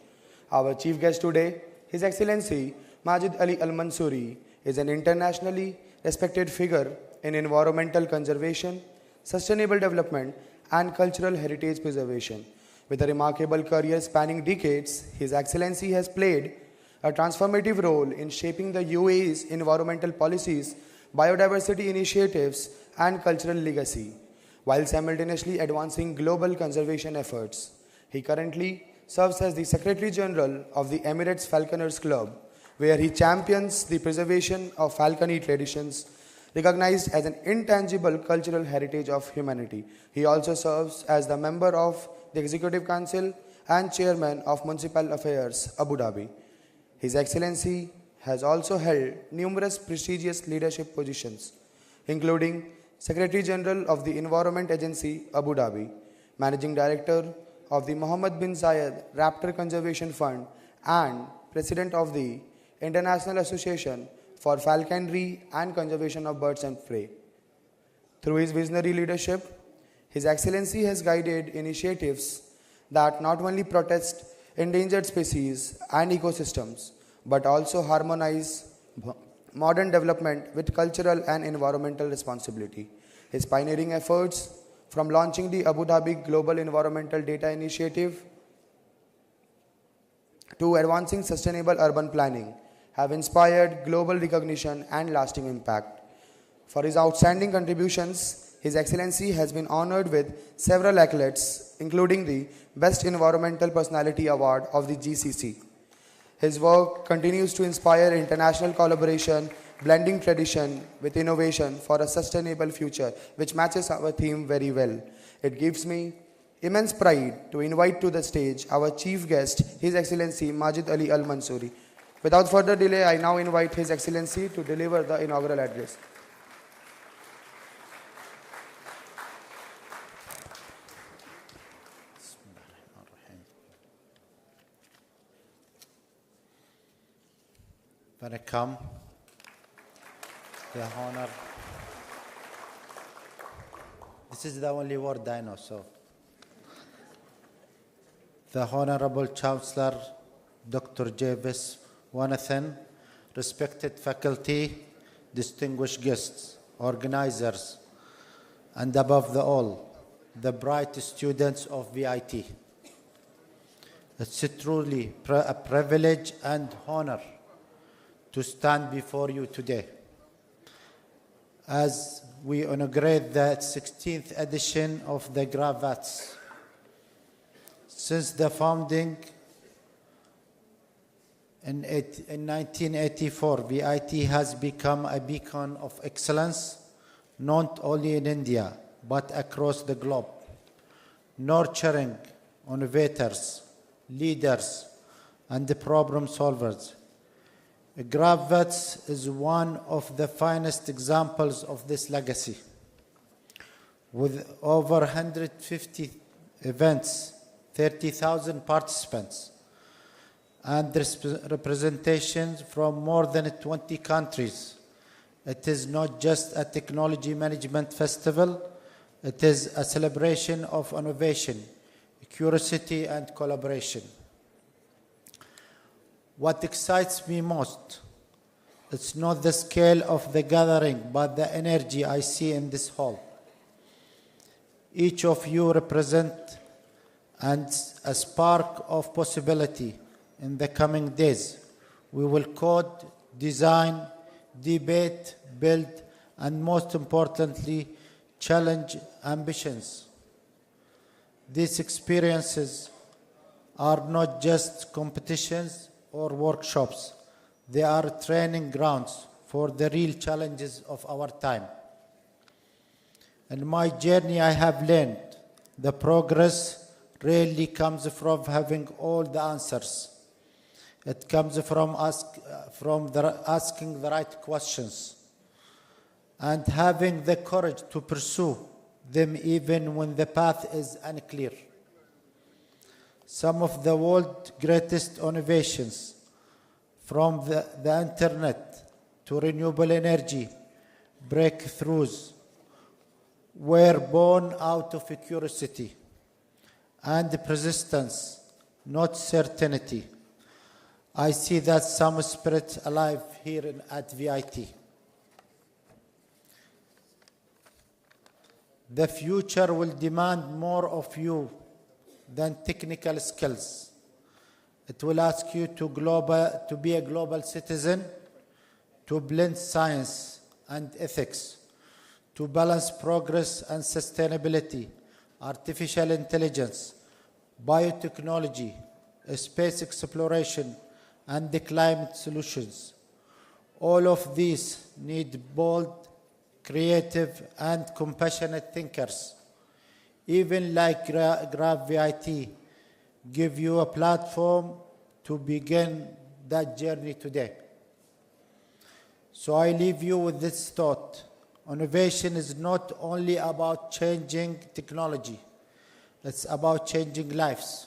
Our chief guest today, His Excellency Majid Ali Al-Mansoori, is an internationally respected figure in environmental conservation, sustainable development, and cultural heritage preservation. With a remarkable career spanning decades, His Excellency has played a transformative role in shaping the UAE's environmental policies, biodiversity initiatives, and cultural legacy, while simultaneously advancing global conservation efforts. He currently serves as the Secretary General of the Emirates Falconers Club, where he champions the preservation of falconry traditions, recognized as an intangible cultural heritage of humanity. He also serves as the member of the Executive Council and Chairman of Municipal Affairs, Abu Dhabi. His Excellency has also held numerous prestigious leadership positions, including Secretary General of the Environment Agency, Abu Dhabi, Managing Director of the Mohammed bin Zayed Raptor Conservation Fund, and President of the International Association for Falconry and Conservation of Birds and Prey. Through his visionary leadership, His Excellency has guided initiatives that not only protect endangered species and ecosystems, but also harmonize modern development with cultural and environmental responsibility. His pioneering efforts, from launching the Abu Dhabi Global Environmental Data Initiative to advancing sustainable urban planning, have inspired global recognition and lasting impact. For his outstanding contributions, His Excellency has been honored with several accolades, including the Best Environmental Personality Award of the GCC. His work continues to inspire international collaboration, blending tradition with innovation for a sustainable future, which matches our theme very well. It gives me immense pride to invite to the stage our chief guest, His Excellency Majid Ali Al-Mansoori. Without further delay, I now invite His Excellency to deliver the inaugural address. When I come, the honor This is the only word I know, so. The Honorable Chancellor, Dr. Jarvis Wanathan, respected faculty, distinguished guests, organizers, and above all, the bright students of VIT. It's truly a privilege and honor to stand before you today as we inaugurate the 16th edition of the graVITas. Since the founding in 1984, VIT has become a beacon of excellence, not only in India, but across the globe, nurturing innovators, leaders, and the problem solvers. graVITas is one of the finest examples of this legacy. With over 150 events, 30,000 participants, and representations from more than 20 countries. It is not just a technology management festival, it is a celebration of innovation, curiosity, and collaboration. What excites me most, it's not the scale of the gathering, but the energy I see in this hall. Each of you represent a spark of possibility. In the coming days, we will code, design, debate, build, and most importantly, challenge ambitions. These experiences are not just competitions or workshops. They are training grounds for the real challenges of our time. In my journey, I have learned the progress rarely comes from having all the answers. It comes from asking the right questions and having the courage to pursue them even when the path is unclear. Some of the world's greatest innovations, from the internet to renewable energy breakthroughs, were born out of curiosity and persistence, not certainty. I see that some spirit alive here at VIT. The future will demand more of you than technical skills. It will ask you to be a global citizen, to blend science and ethics, to balance progress and sustainability, artificial intelligence, biotechnology, space exploration, and the climate solutions. All of these need bold, creative, and compassionate thinkers. Even like graVIT, give you a platform to begin that journey today. So I leave you with this thought. Innovation is not only about changing technology, it's about changing lives.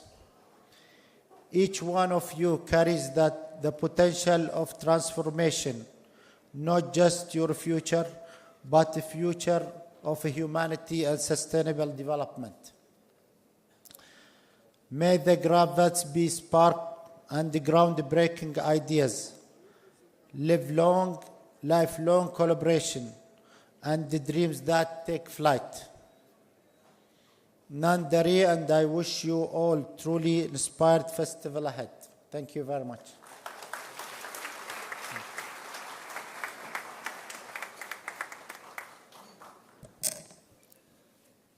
Each one of you carries the potential of transformation, not just your future, but the future of humanity and sustainable development. May the graVITas be spark and the groundbreaking ideas, lifelong collaboration, and the dreams that take flight. Nandari, and I wish you all truly inspired festival ahead. Thank you very much.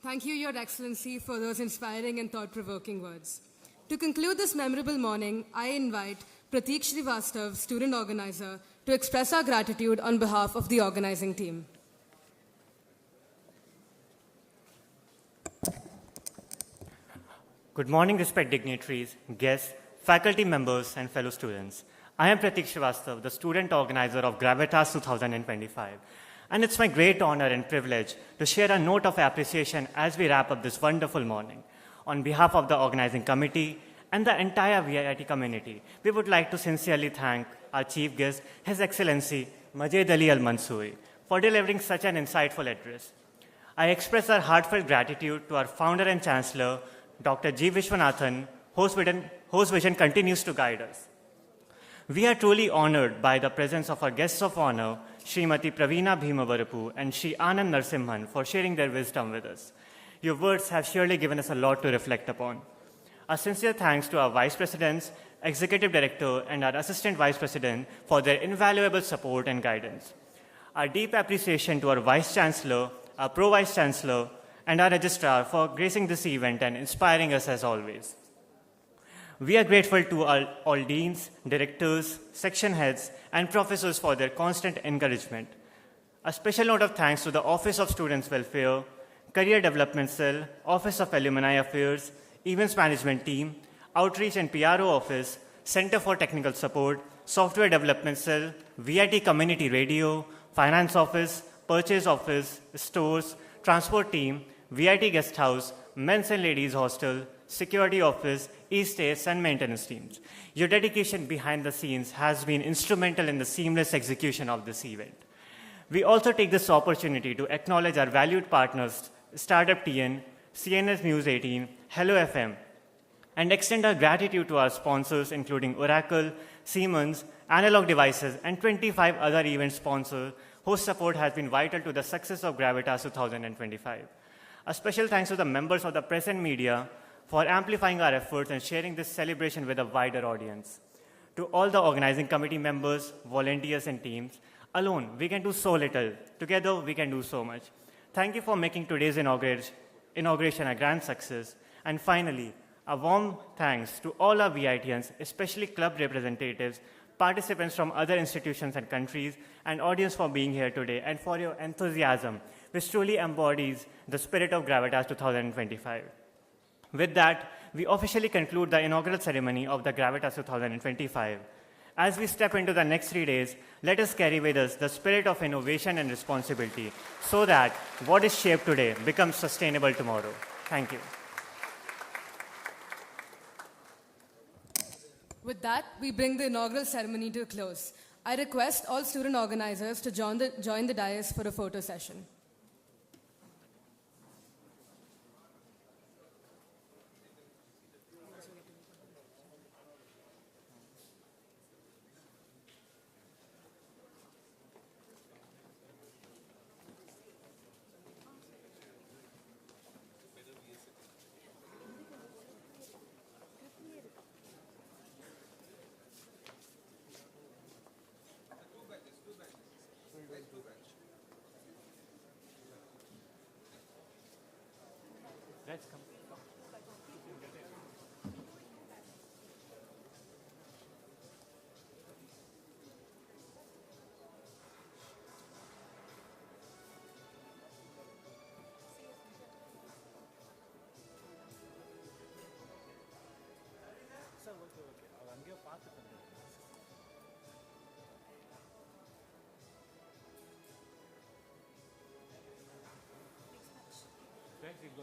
Thank you, Your Excellency, for those inspiring and thought-provoking words. To conclude this memorable morning, I invite Prateek Srivastav, student organizer, to express our gratitude on behalf of the organizing team. Good morning, respected dignitaries, guests, faculty members, and fellow students. I am Prateek Srivastav, the student organizer of graVITas 2025. And it's my great honor and privilege to share a note of appreciation as we wrap up this wonderful morning. On behalf of the organizing committee and the entire VIT community, we would like to sincerely thank our chief guest, His Excellency Majed Ali Al Mansoori, for delivering such an insightful address. I express our heartfelt gratitude to our founder and chancellor, Dr. G. Vishwanathan, whose vision continues to guide us. We are truly honored by the presence of our guests of honor, Srimati Praveena Bhimavarapu and Shri Anand Narsimhan, for sharing their wisdom with us. Your words have surely given us a lot to reflect upon. A sincere thanks to our vice presidents, executive director, and our assistant vice president for their invaluable support and guidance. Our deep appreciation to our vice chancellor, our pro-vice chancellor, and our registrar for gracing this event and inspiring us as always. We are grateful to all deans, directors, section heads, and professors for their constant encouragement. A special note of thanks to the Office of Students' Welfare, Career Development Cell, Office of Alumni Affairs, Events Management Team, Outreach and PRO Office, Center for Technical Support, Software Development Cell, VIT Community Radio, Finance Office, Purchase Office, Stores, Transport Team, VIT Guest House, Men's and Ladies Hostel, Security Office, e-states, and maintenance teams. Your dedication behind the scenes has been instrumental in the seamless execution of this event. We also take this opportunity to acknowledge our valued partners, Startup TN, CNS News 18, Hello FM, and extend our gratitude to our sponsors, including Oracle, Siemens, Analog Devices, and 25 other event sponsors whose support has been vital to the success of graVITas 2025. A special thanks to the members of the press and media for amplifying our efforts and sharing this celebration with a wider audience. To all the organizing committee members, volunteers, and teams, alone we can do so little. Together we can do so much. Thank you for making today's inauguration a grand success. And finally, a warm thanks to all our VITians, especially club representatives, participants from other institutions and countries, and audience for being here today and for your enthusiasm, which truly embodies the spirit of graVITas 2025. With that, we officially conclude the inaugural ceremony of the graVITas 2025. As we step into the next 3 days, let us carry with us the spirit of innovation and responsibility so that what is shaped today becomes sustainable tomorrow. Thank you. With that, we bring the inaugural ceremony to a close. I request all student organizers to join the dais for a photo session. Let's come. Let's go.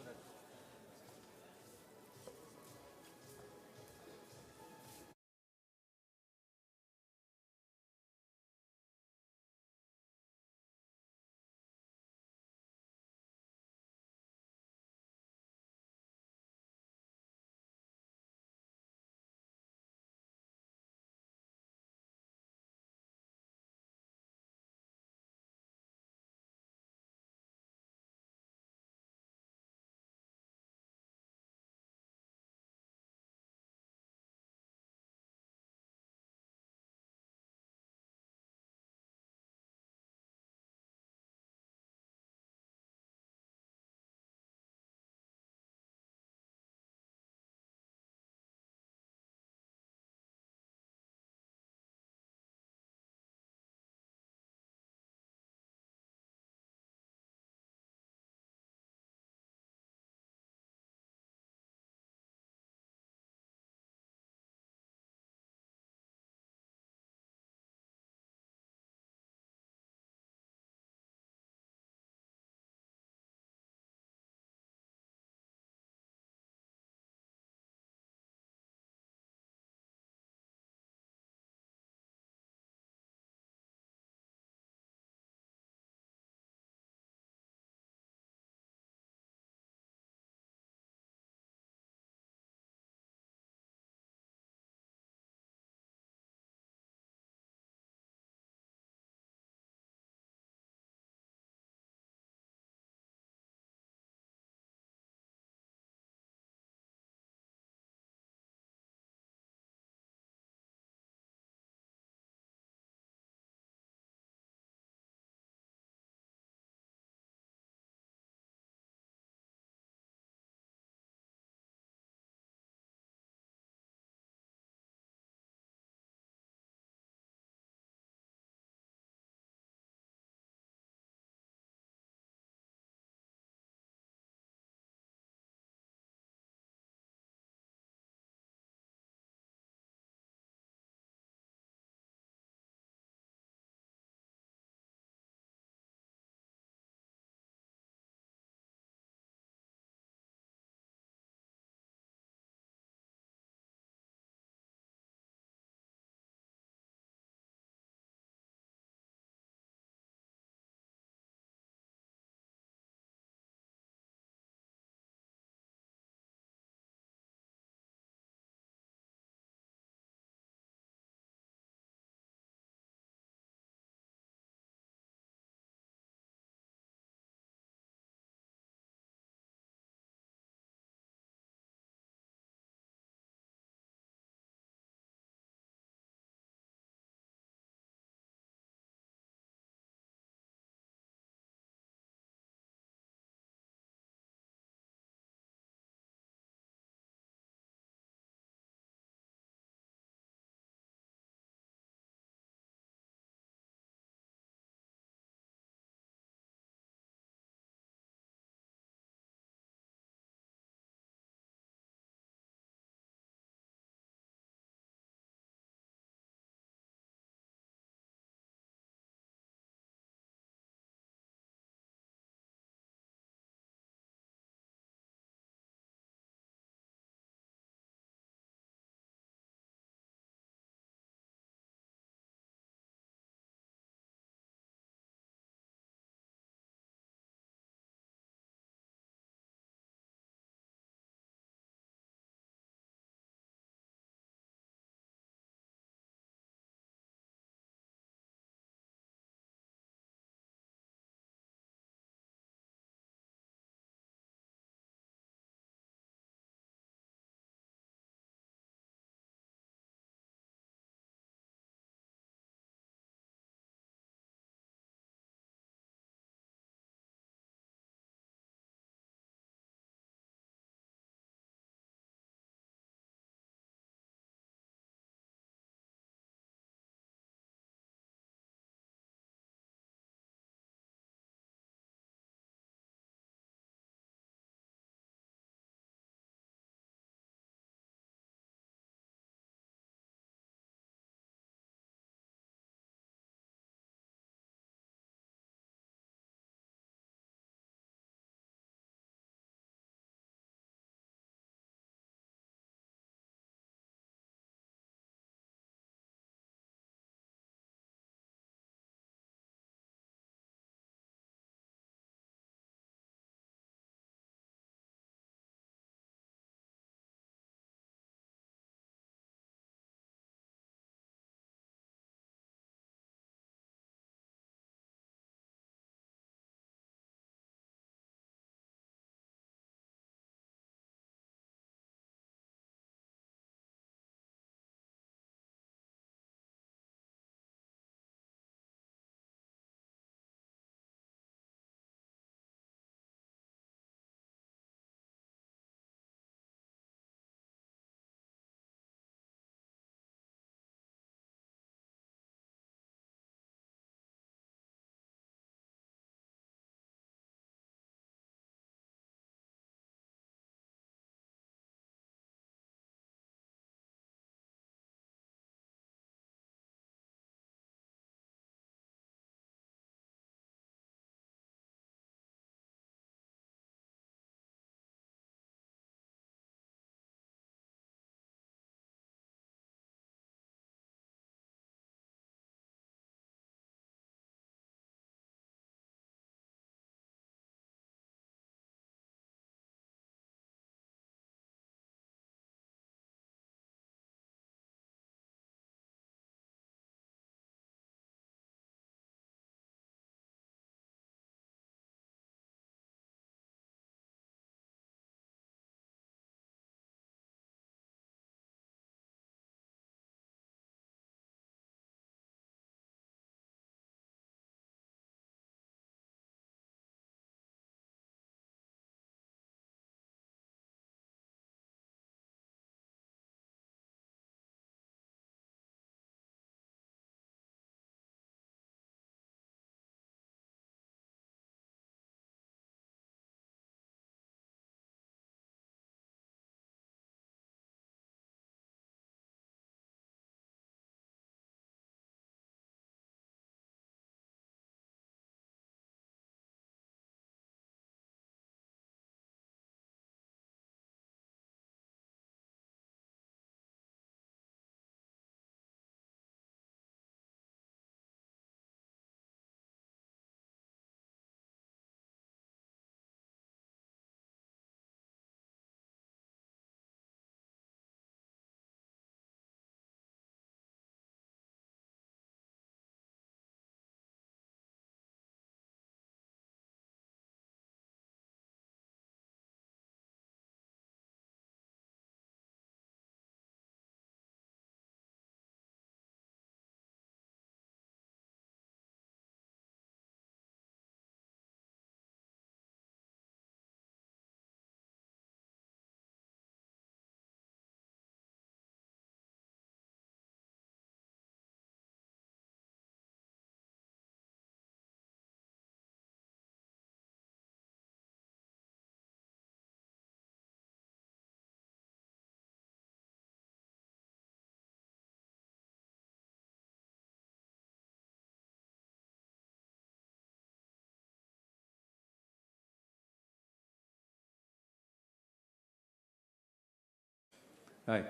Hi.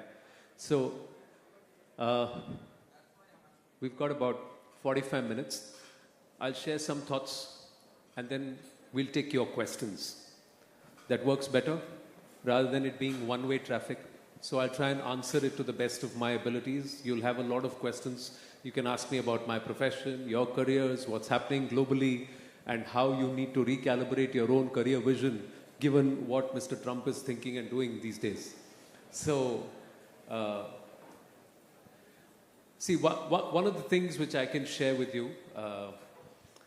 So, we've got about 45 minutes. I'll share some thoughts and then we'll take your questions. That works better rather than it being one-way traffic. So I'll try and answer it to the best of my abilities. You'll have a lot of questions. You can ask me about my profession, your careers, what's happening globally, and how you need to recalibrate your own career vision given what Mr. Trump is thinking and doing these days. So, see, one of the things which I can share with you,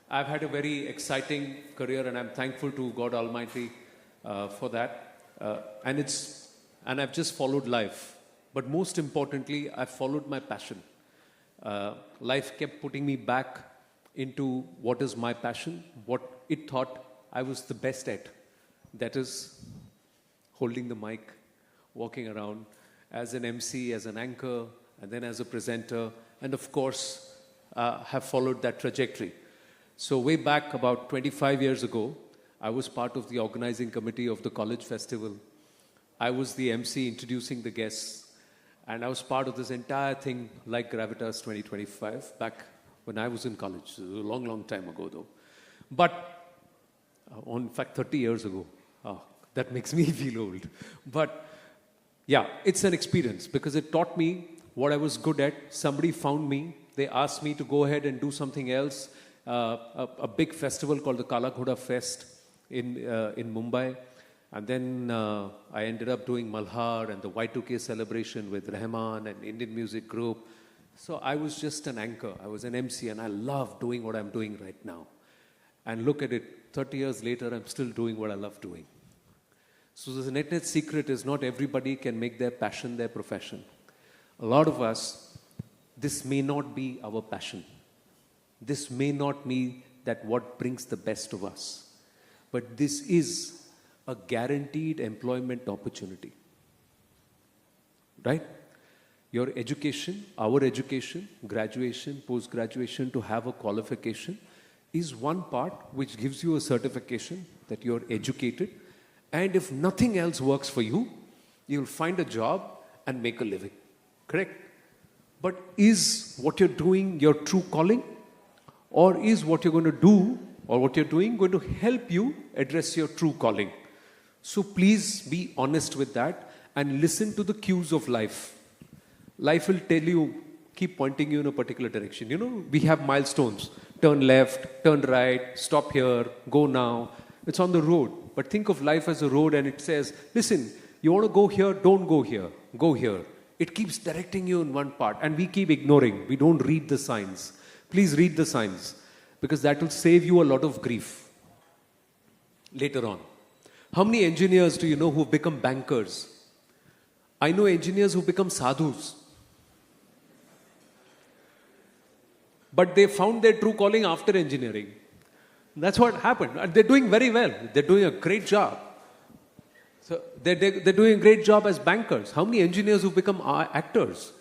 I've had a very exciting career and I'm thankful to God Almighty for that. And I've just followed life. But most importantly, I've followed my passion. Life kept putting me back into what is my passion, what it thought I was the best at. That is holding the mic, walking around as an MC, as an anchor, and then as a presenter, and of course, have followed that trajectory. So way back about 25 years ago, I was part of the organizing committee of the college festival. I was the MC introducing the guests, and I was part of this entire thing like graVITas 2025 back when I was in college. It was a long, long time ago though. But, in fact, 30 years ago. That makes me feel old. But yeah, it's an experience because it taught me what I was good at. Somebody found me. They asked me to go ahead and do something else. A big festival called the Kala Ghoda Fest in Mumbai. And then I ended up doing Malhar and the Y2K celebration with Rahman and Indian music group. So I was just an anchor. I was an MC and I love doing what I'm doing right now. And look at it, 30 years later, I'm still doing what I love doing. So the net secret is not everybody can make their passion their profession. A lot of us, this may not be our passion. This may not be that what brings the best of us. But this is a guaranteed employment opportunity. Right? Your education, our education, graduation, post-graduation to have a qualification is one part which gives you a certification that you're educated. And if nothing else works for you, you'll find a job and make a living. Correct? But is what you're doing your true calling? Or is what you're going to do or what you're doing going to help you address your true calling? So please be honest with that and listen to the cues of life. Life will tell you, keep pointing you in a particular direction. You know, we have milestones. Turn left, turn right, stop here, go now. It's on the road. But think of life as a road and it says, listen, you want to go here, don't go here, go here. It keeps directing you in one part and we keep ignoring. We don't read the signs. Please read the signs because that will save you a lot of grief later on. How many engineers do you know who have become bankers? I know engineers who become sadhus. But they found their true calling after engineering. That's what happened. And they're doing very well. They're doing a great job. So they're doing a great job as bankers. How many engineers who become actors?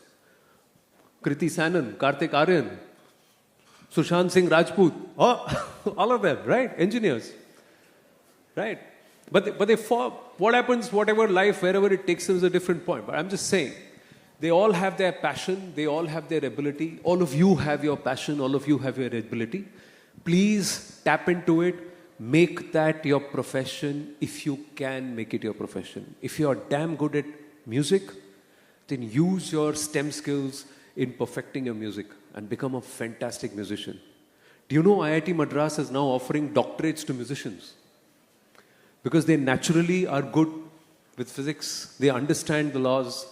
Kriti Sanon, Karthik Aryan, Sushant Singh Rajput, all of them, right? Engineers, right? But they what happens, whatever life, wherever it takes them is a different point. But I'm just saying, they all have their passion, they all have their ability. All of you have your passion, all of you have your ability. Please tap into it. Make that your profession if you can make it your profession. If you're damn good at music, then use your STEM skills in perfecting your music and become a fantastic musician. Do you know IIT Madras is now offering doctorates to musicians? Because they naturally are good with physics, they understand the laws,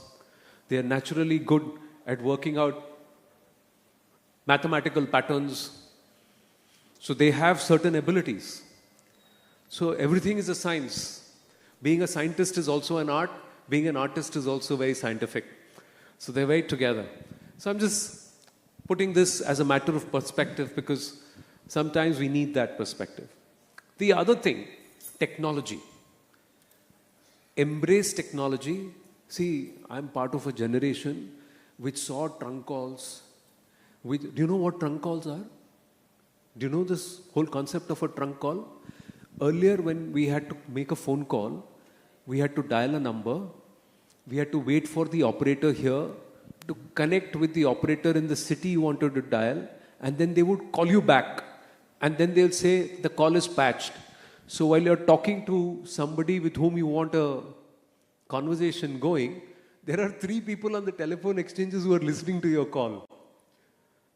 they are naturally good at working out mathematical patterns. So they have certain abilities. So everything is a science. Being a scientist is also an art. Being an artist is also very scientific. So they're very together. So I'm just putting this as a matter of perspective because sometimes we need that perspective. The other thing, technology. Embrace technology. See, I'm part of a generation which saw trunk calls. Do you know what trunk calls are? Do you know this whole concept of a trunk call? Earlier, when we had to make a phone call, we had to dial a number We had to wait for the operator here to connect with the operator in the city you wanted to dial, and then they would call you back. And then they'll say, the call is patched. So while you're talking to somebody with whom you want a conversation going, there are 3 people on the telephone exchanges who are listening to your call.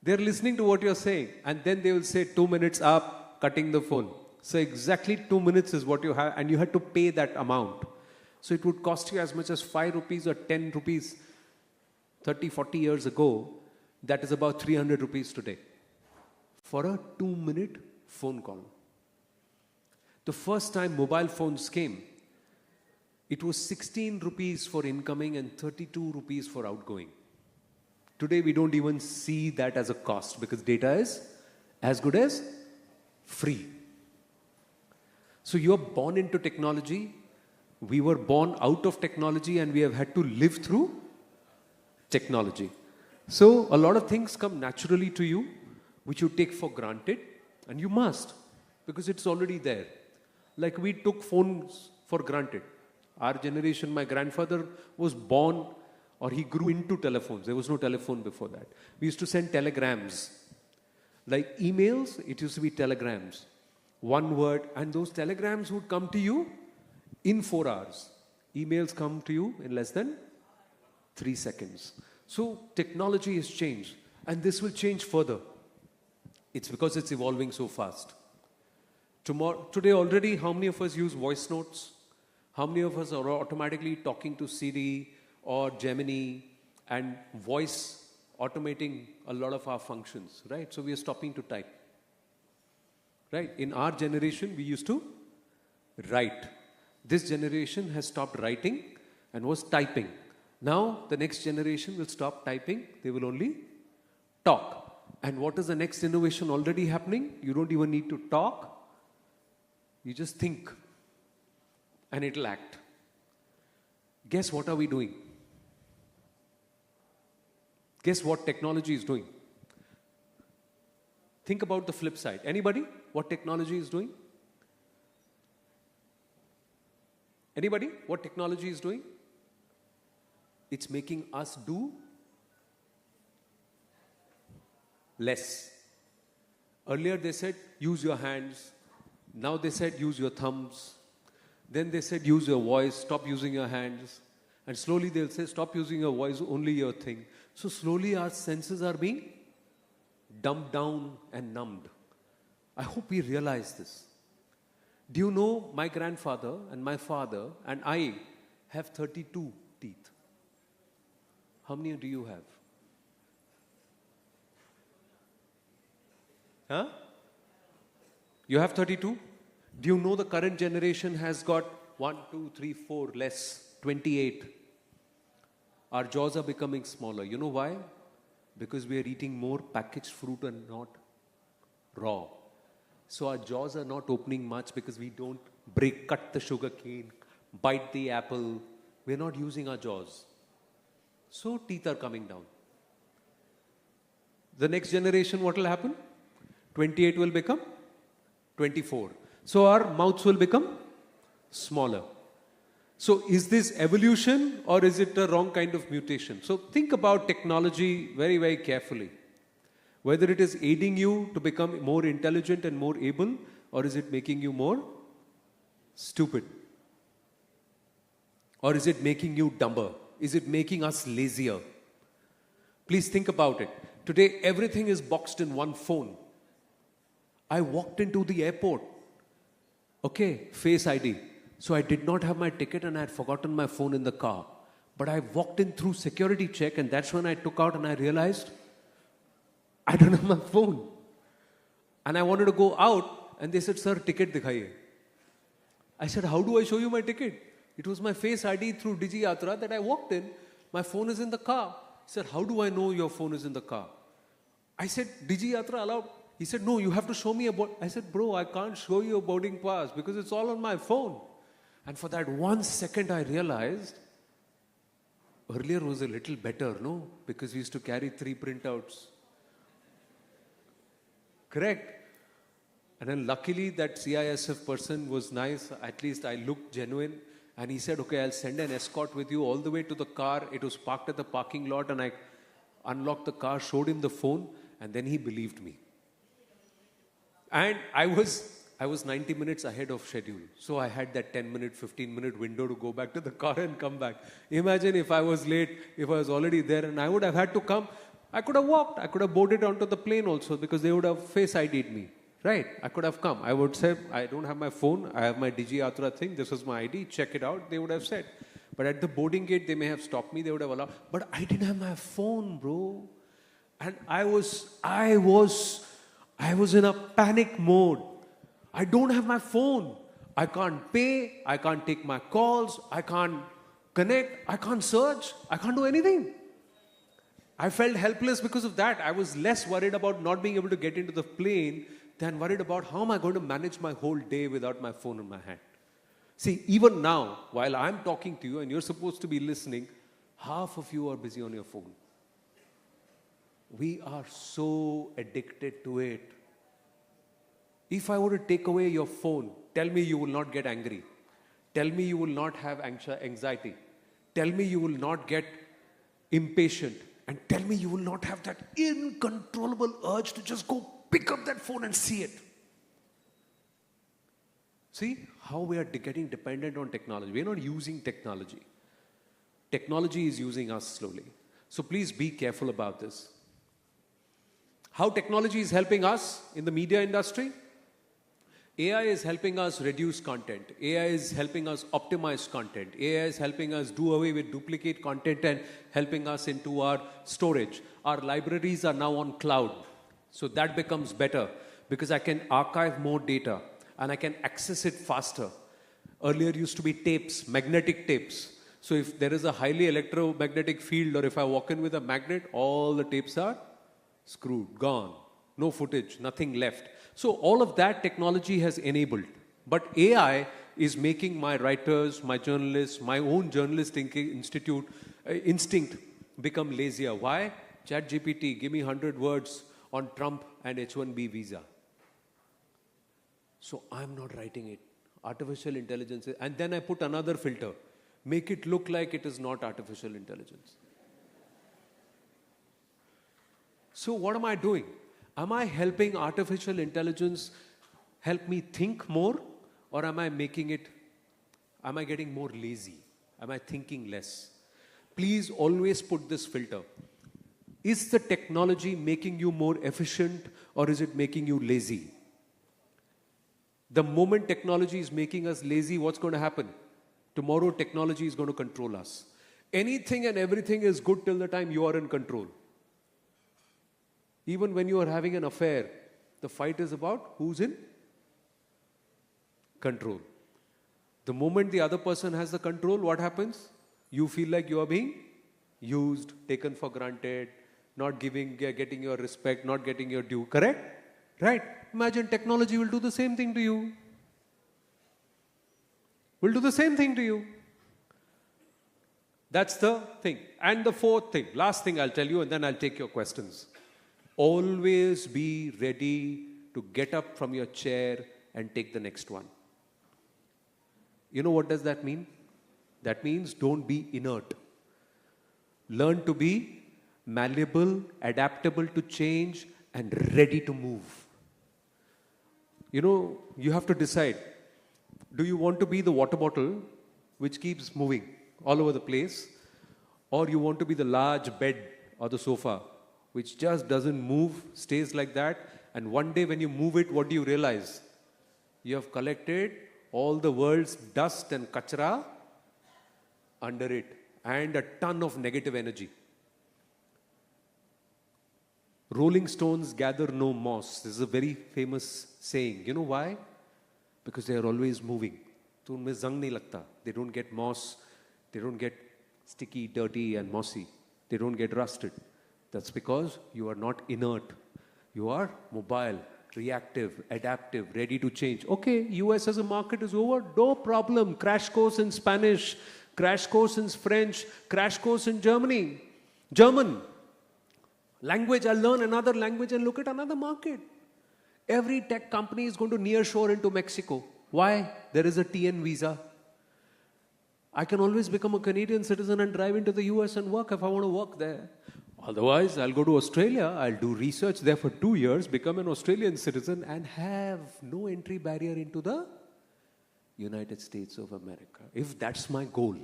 They're listening to what you're saying. And then they will say, 2 minutes up, cutting the phone. So exactly 2 minutes is what you have, and you had to pay that amount. So it would cost you as much as 5 rupees or 10 rupees 30, 40 years ago. That is about 300 rupees today for a 2-minute phone call. The first time mobile phones came, it was 16 rupees for incoming and 32 rupees for outgoing. Today we don't even see that as a cost because data is as good as free. So you are born into technology. We were born out of technology and we have had to live through technology. So a lot of things come naturally to you, which you take for granted, and you must, because it's already there. Like we took phones for granted. Our generation, my grandfather was born, or he grew into telephones. There was no telephone before that. We used to send telegrams. Like emails, it used to be telegrams. One word, and those telegrams would come to you in 4 hours. Emails come to you in less than 3 seconds. So technology has changed, and this will change further. It's because it's evolving so fast. Today already, how many of us use voice notes? How many of us are automatically talking to Siri or Gemini and voice automating a lot of our functions, right? So we are stopping to type, right? In our generation, we used to write. This generation has stopped writing and was typing. Now, the next generation will stop typing. They will only talk. And what is the next innovation already happening? You don't even need to talk. You just think. And it'll act. Guess what are we doing? Guess what technology is doing? Think about the flip side. Anybody? What technology is doing? Anybody? What technology is doing? It's making us do less. Earlier they said, use your hands. Now they said, use your thumbs. Then they said, use your voice, stop using your hands. And slowly they'll say, stop using your voice, only your thing. So slowly our senses are being dumbed down and numbed. I hope we realize this. Do you know my grandfather and my father and I have 32 teeth? How many do you have? Huh? You have 32? Do you know the current generation has got 1, 2, 3, 4 less, 28? Our jaws are becoming smaller. You know why? Because we are eating more packaged fruit and not raw. So our jaws are not opening much because we don't cut the sugar cane, bite the apple. We're not using our jaws. So teeth are coming down. The next generation, what will happen? 28 will become 24. So our mouths will become smaller. So is this evolution or is it a wrong kind of mutation? So think about technology very, very carefully. Whether it is aiding you to become more intelligent and more able, or is it making you more stupid? Or is it making you dumber? Is it making us lazier? Please think about it. Today, everything is boxed in one phone. I walked into the airport. Okay, Face ID. So I did not have my ticket and I had forgotten my phone in the car. But I walked in through security check and that's when I took out and I realized I don't have my phone. And I wanted to go out and they said, sir, ticket dikhaiye. I said, how do I show you my ticket? It was my Face ID through DigiYatra that I walked in. My phone is in the car. He said, how do I know your phone is in the car? I said, DigiYatra allowed. He said, no, you have to show me a board. I said, bro, I can't show you a boarding pass because it's all on my phone. And for that 1 second, I realized earlier was a little better, no? Because we used to carry 3 printouts. Correct? And then luckily that CISF person was nice. At least I looked genuine. And he said, okay, I'll send an escort with you all the way to the car. It was parked at the parking lot, and I unlocked the car, showed him the phone, and then he believed me. And I was 90 minutes ahead of schedule. So I had that 10-minute, 15-minute window to go back to the car and come back. Imagine if I was late, if I was already there and I would have had to come. I could have walked. I could have boarded onto the plane also because they would have face ID'd me. Right? I could have come. I would say, I don't have my phone. I have my DigiYatra thing. This is my ID. Check it out. They would have said. But at the boarding gate, they may have stopped me. They would have allowed. But I didn't have my phone, bro. And I was in a panic mode. I don't have my phone. I can't pay. I can't take my calls. I can't connect. I can't search. I can't do anything. I felt helpless because of that. I was less worried about not being able to get into the plane than worried about how am I going to manage my whole day without my phone in my hand. See, even now, while I'm talking to you and you're supposed to be listening, half of you are busy on your phone. We are so addicted to it. If I were to take away your phone, tell me you will not get angry. Tell me you will not have anxiety. Tell me you will not get impatient. And tell me you will not have that uncontrollable urge to just go pick up that phone and see it. See how we are getting dependent on technology. We are not using technology. Technology is using us slowly. So please be careful about this. How technology is helping us in the media industry? AI is helping us reduce content. AI is helping us optimize content. AI is helping us do away with duplicate content and helping us into our storage. Our libraries are now on cloud. So that becomes better because I can archive more data and I can access it faster. Earlier used to be tapes, magnetic tapes. So if there is a highly electromagnetic field or if I walk in with a magnet, all the tapes are screwed, gone. No footage, nothing left. So all of that technology has enabled. But AI is making my writers, my journalists, my own journalist instinct become lazier. Why? ChatGPT, give me 100 words on Trump and H-1B visa. So I'm not writing it. Artificial intelligence. And then I put another filter. Make it look like it is not artificial intelligence. So what am I doing? Am I helping artificial intelligence help me think more? Or am I getting more lazy? Am I thinking less? Please always put this filter. Is the technology making you more efficient or is it making you lazy? The moment technology is making us lazy, what's going to happen? Tomorrow technology is going to control us. Anything and everything is good till the time you are in control. Even when you are having an affair, the fight is about who's in control. The moment the other person has the control, what happens? You feel like you are being used, taken for granted, not getting your respect, not getting your due. Correct? Right? Imagine technology will do the same thing to you. Will do the same thing to you. That's the thing. And the fourth thing, last thing I'll tell you, and then I'll take your questions. Always be ready to get up from your chair and take the next one. You know what does that mean? That means don't be inert. Learn to be malleable, adaptable to change, and ready to move. You know, you have to decide. Do you want to be the water bottle which keeps moving all over the place? Or you want to be the large bed or the sofa which just doesn't move, stays like that, and one day when you move it, what do you realize? You have collected all the world's dust and kachra under it, and a ton of negative energy. Rolling stones gather no moss. This is a very famous saying. You know why? Because they are always moving. So unme zang nahi lagta. They don't get moss. They don't get sticky, dirty and mossy. They don't get rusted. That's because you are not inert. You are mobile, reactive, adaptive, ready to change. Okay, US as a market is over. No problem. Crash course in Spanish, crash course in French, crash course in German. Language, I'll learn another language and look at another market. Every tech company is going to nearshore into Mexico. Why? There is a TN visa. I can always become a Canadian citizen and drive into the US and work if I want to work there. Otherwise, I'll go to Australia, I'll do research there for 2 years, become an Australian citizen, and have no entry barrier into the United States of America. If that's my goal.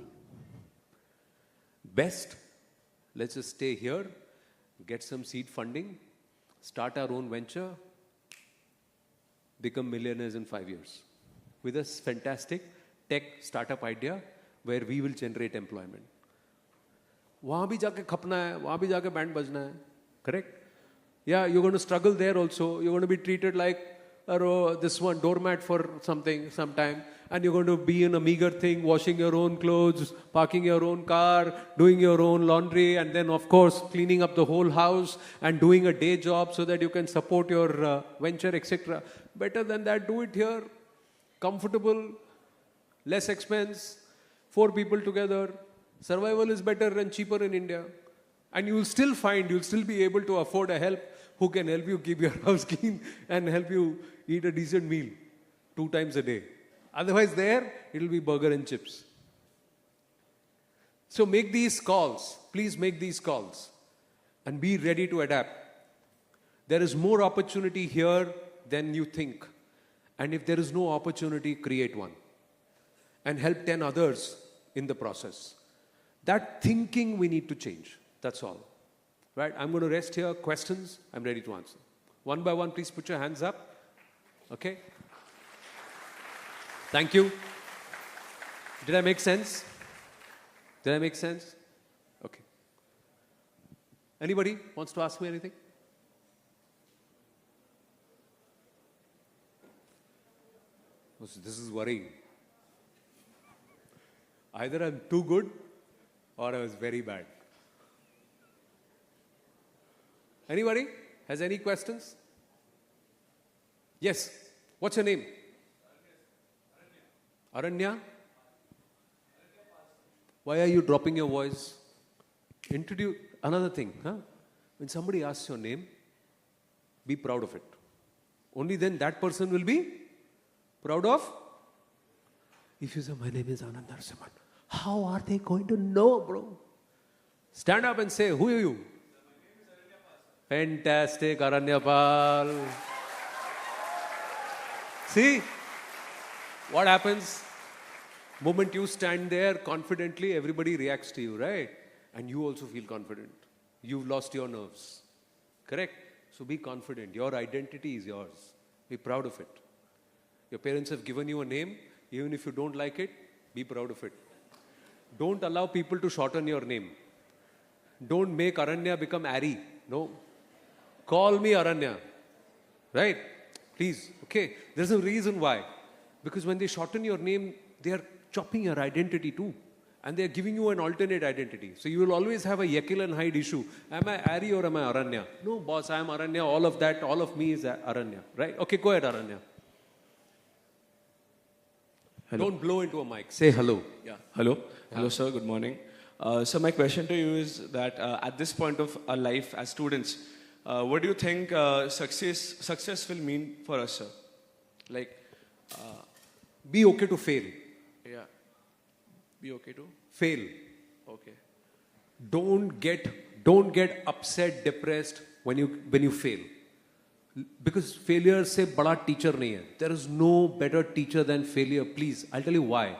Best, let's just stay here, get some seed funding, start our own venture, become millionaires in 5 years. With a fantastic tech startup idea where we will generate employment. वहाँ भी जाके खपना है, वहाँ भी जाके band बजना है, correct? Yeah, you're going to struggle there also. You're going to be treated like this one doormat for sometime, and you're going to be in a meager thing, washing your own clothes, parking your own car, doing your own laundry, and then of course cleaning up the whole house and doing a day job so that you can support your venture, etc. Better than that, do it here, comfortable, less expense, 4 people together. Survival is better and cheaper in India. And you'll still be able to afford a help who can help you keep your house clean and help you eat a decent meal 2 times a day. Otherwise there, it'll be burger and chips. So make these calls. Please make these calls. And be ready to adapt. There is more opportunity here than you think. And if there is no opportunity, create one. And help 10 others in the process. That thinking we need to change. That's all. Right? I'm going to rest here. Questions? I'm ready to answer. One by one, please put your hands up. Okay? Thank you. Did I make sense? Did I make sense? Okay. Anybody wants to ask me anything? This is worrying. Either I'm too good or I was very bad. Anybody has any questions? Yes. What's your name? Aranya? Why are you dropping your voice? Introduce another thing. When somebody asks your name, be proud of it. Only then that person will be proud of. If you say, my name is Anand Narasimhan, how are they going to know, bro? Stand up and say, who are you? Fantastic, Aranyapal. See? What happens? Moment you stand there confidently, everybody reacts to you, right? And you also feel confident. You've lost your nerves. Correct? So be confident. Your identity is yours. Be proud of it. Your parents have given you a name. Even if you don't like it, be proud of it. Don't allow people to shorten your name. Don't make Aranya become Ari. No. Call me Aranya. Right? Please. Okay. There's a reason why. Because when they shorten your name, they are chopping your identity too. And they are giving you an alternate identity. So you will always have a Jekyll and Hyde issue. Am I Ari or am I Aranya? No, boss, I am Aranya. All of that, all of me is Aranya. Right? Okay, go ahead, Aranya. Hello. Don't blow into a mic. Say hello. Yeah. Hello. Hello, sir. Good morning. So my question to you is that at this point of our life as students, what do you think success will mean for us, sir? Like, be okay to fail. Yeah. Be okay to fail. Okay. Don't get upset, depressed when you fail. Because failure se bada teacher nahi hai. There is no better teacher than failure. Please, I'll tell you why.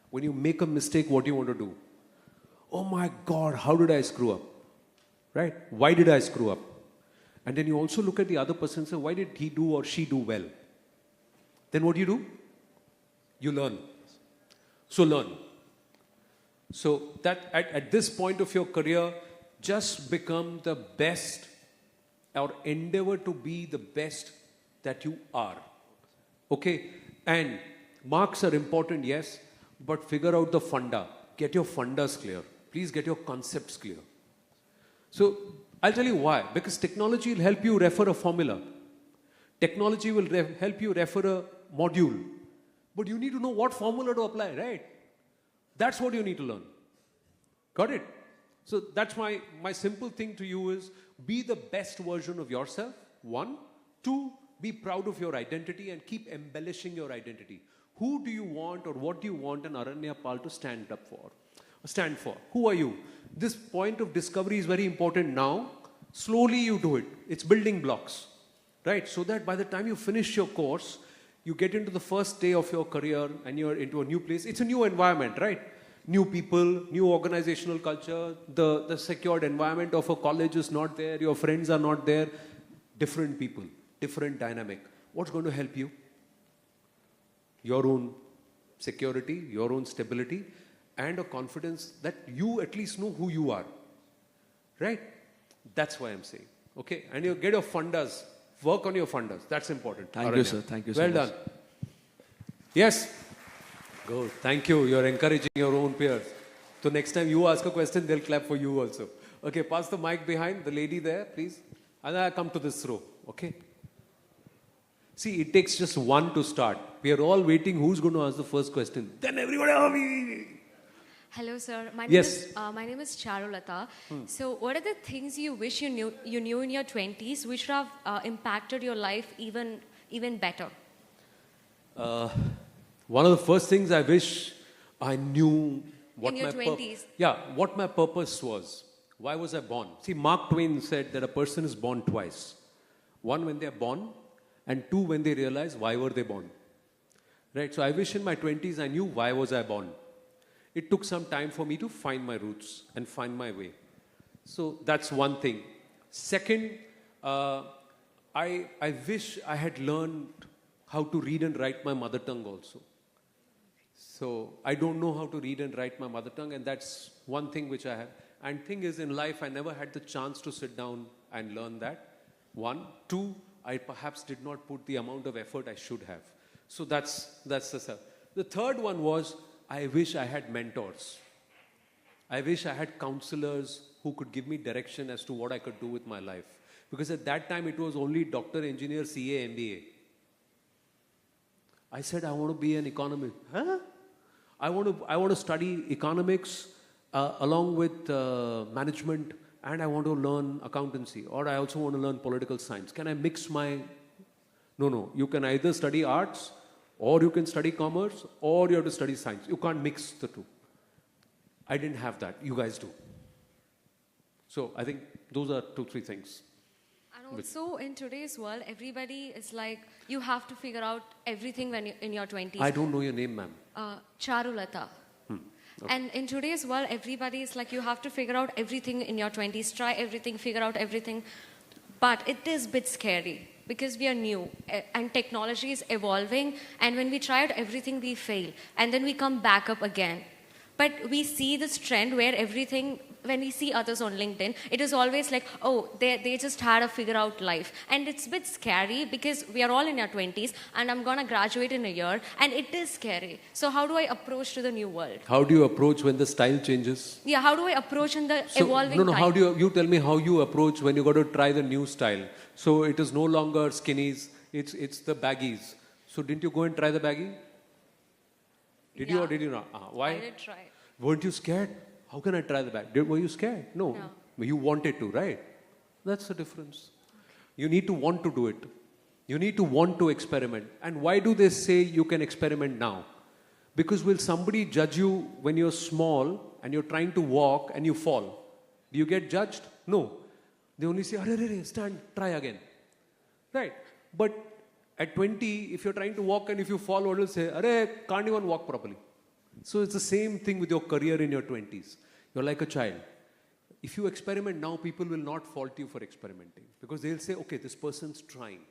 When you make a mistake, what do you want to do? Oh my God, how did I screw up? Right? Why did I screw up? And then you also look at the other person and say, why did he do or she do well? Then what do? You learn. So learn. So that at this point of your career, just become the best or endeavor to be the best that you are. Okay? And marks are important, yes, but figure out the funda. Get your fundas clear. Please get your concepts clear. So I'll tell you why. Because technology will help you refer a formula. Technology will help you refer a module. But you need to know what formula to apply, right? That's what you need to learn. Got it? So that's my simple thing to you is be the best version of yourself. 1. 2, Be proud of your identity and keep embellishing your identity. Who do you want or what do you want an Aranya Pal to stand for? Who are you? This point of discovery is very important now. Slowly you do it. It's building blocks, right? So that by the time you finish your course, you get into the first day of your career and you're into a new place. It's a new environment, right? New people, new organizational culture, the secured environment of a college is not there, your friends are not there. Different people, different dynamic. What's going to help you? Your own security, your own stability, and a confidence that you at least know who you are, right? That's why I'm saying, okay? And you get your funders, work on your funders. That's important. Thank you, sir. Thank you so much. Well done. Yes. Good. Thank you. You're encouraging your own peers. So next time you ask a question, they'll clap for you also. Okay, pass the mic behind the lady there, please. And I come to this row, okay? See, it takes just one to start. We are all waiting who's going to ask the first question. Then everybody, Hello, sir. My name is Charulata. So, what are the things you wish you knew in your 20s, which would have impacted your life even better? One of the first things I wish I knew what in your 20s. What my purpose was. Why was I born? See, Mark Twain said that a person is born twice. One when they are born, and two when they realize why were they born. Right? So I wish in my 20s I knew why was I born. It took some time for me to find my roots and find my way. So that's one thing. Second, I wish I had learned how to read and write my mother tongue also. So I don't know how to read and write my mother tongue, and that's one thing which I have. And thing is, in life, I never had the chance to sit down and learn that. One. Two, I perhaps did not put the amount of effort I should have. So that's the stuff. The third one was, I wish I had mentors. I wish I had counselors who could give me direction as to what I could do with my life. Because at that time, it was only doctor, engineer, CA, MBA. I said, I want to be an economist. Huh? I want to study economics along with management, and I want to learn accountancy, or I also want to learn political science. Can I mix my... No. You can either study arts, or you can study commerce, or you have to study science. You can't mix the two. I didn't have that. You guys do. So I think those are 2-3 things. And also in today's world, everybody is like, you have to figure out everything when you're in your 20s. I don't know your name, ma'am. Charulata. Okay. And in today's world, everybody is like, you have to figure out everything in your 20s, try everything, figure out everything. But it is a bit scary because we are new and technology is evolving. And when we try out everything, we fail. And then we come back up again. But we see this trend where everything, when we see others on LinkedIn, it is always like, oh, they just had to figure out life. And it's a bit scary because we are all in our 20s and I'm going to graduate in a year and it is scary. So how do I approach to the new world? How do you approach when the style changes? Yeah, how do I approach in the evolving time? How do you tell me how you approach when you got to try the new style? So it is no longer skinnies, it's the baggies. So didn't you go and try the baggy? Did you or did you not? Why? I did try. Weren't you scared? How can I try the bag? Were you scared? No. But you wanted to, right? That's the difference. You need to want to do it. You need to want to experiment. And why do they say you can experiment now? Because will somebody judge you when you're small and you're trying to walk and you fall? Do you get judged? No. They only say, stand, try again. Right? But at 20, if you're trying to walk and if you fall, what will say, can't even walk properly. So it's the same thing with your career in your 20s. You're like a child. If you experiment now, people will not fault you for experimenting. Because they'll say, okay, this person's trying.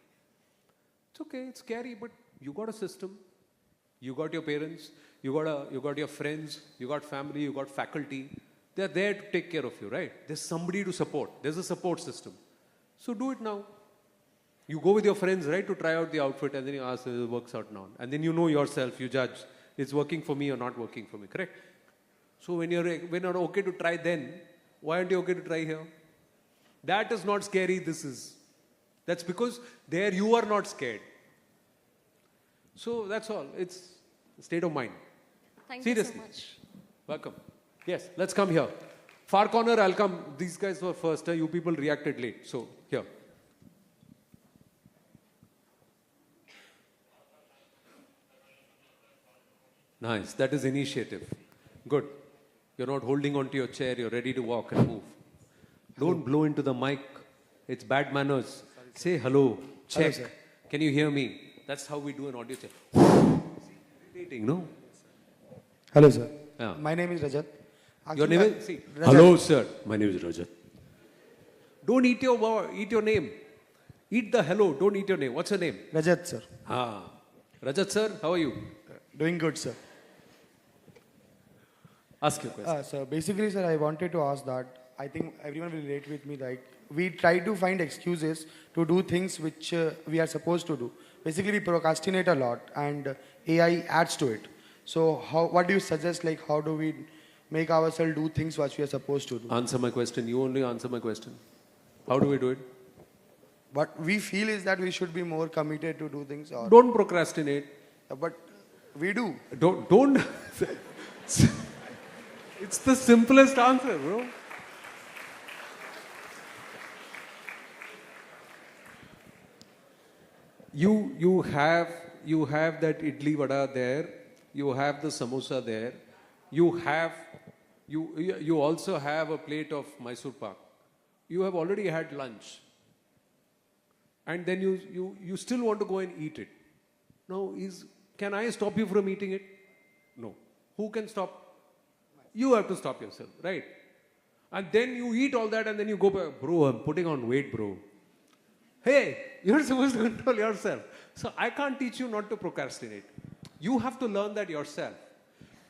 It's okay, it's scary, but you got a system. You got your parents, you got your friends, you got family, you got faculty. They're there to take care of you, right? There's somebody to support. There's a support system. So do it now. You go with your friends, right, to try out the outfit, and then you ask if it works out now. And then you know yourself, you judge, it's working for me or not working for me, correct? So when you're okay to try then, why aren't you okay to try here? That is not scary, this is. That's because there you are not scared. So that's all. It's a state of mind. Thank Seriously. you so much. Welcome. Yes, let's come here. Far corner, I'll come. These guys were first. You people reacted late. So, here. Nice. That is initiative. Good. You're not holding on to your chair. You're ready to walk and move. Don't blow into the mic. It's bad manners. Say hello. Check. Hello, sir. Can you hear me? That's how we do an audio check. Irritating, no? Hello, sir. Yeah. My name is Rajat. Your Actually, name is? See. Rajat. Hello, sir. My name is Rajat. Don't eat your name. Eat the hello. Don't eat your name. What's your name? Rajat, sir. Rajat, sir. How are you? Doing good, sir. Ask your question. So basically, sir, I wanted to ask that I think everyone will relate with me. Like we try to find excuses to do things which we are supposed to do. Basically, we procrastinate a lot, and AI adds to it. So, what do you suggest? Like, how do we make ourselves do things which we are supposed to do? Answer my question. You only answer my question. How do we do it? What we feel is that we should be more committed to do things. Or Don't procrastinate. But we do. Don't. It's the simplest answer, bro. You have that idli vada there. You have the samosa there. You also have a plate of Mysore pak. You have already had lunch. And then you still want to go and eat it. Now, can I stop you from eating it? No. Who can stop? You have to stop yourself, right? And then you eat all that and then you go back, bro, I'm putting on weight, bro. Hey, you're supposed to control yourself. So I can't teach you not to procrastinate. You have to learn that yourself.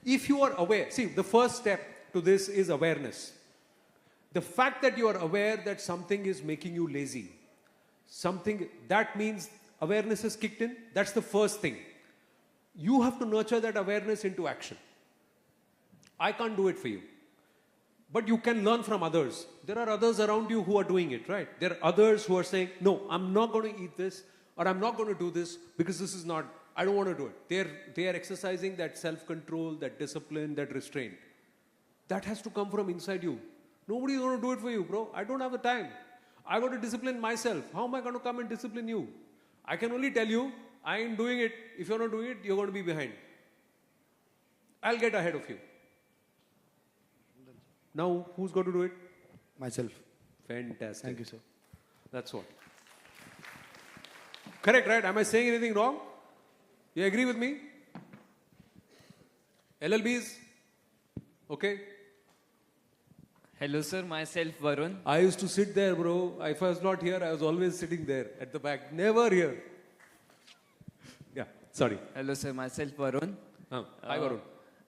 If you are aware, see, the first step to this is awareness. The fact that you are aware that something is making you lazy, that means awareness is kicked in. That's the first thing. You have to nurture that awareness into action. I can't do it for you. But you can learn from others. There are others around you who are doing it, right? There are others who are saying, no, I'm not going to eat this, or I'm not going to do this because this is not, I don't want to do it. They are exercising that self-control, that discipline, that restraint. That has to come from inside you. Nobody's going to do it for you, bro. I don't have the time. I got to discipline myself. How am I going to come and discipline you? I can only tell you, I ain't doing it. If you're not doing it, you're going to be behind. I'll get ahead of you. Now, who's going to do it? Myself. Fantastic. Thank you, sir. That's what. Correct, right? Am I saying anything wrong? You agree with me? LLBs? Okay. Hello, sir. Myself, Varun. I used to sit there, bro. If I was not here, I was always sitting there at the back. Never here. Yeah, sorry. Hello, sir. Myself, Varun. Hi, Varun.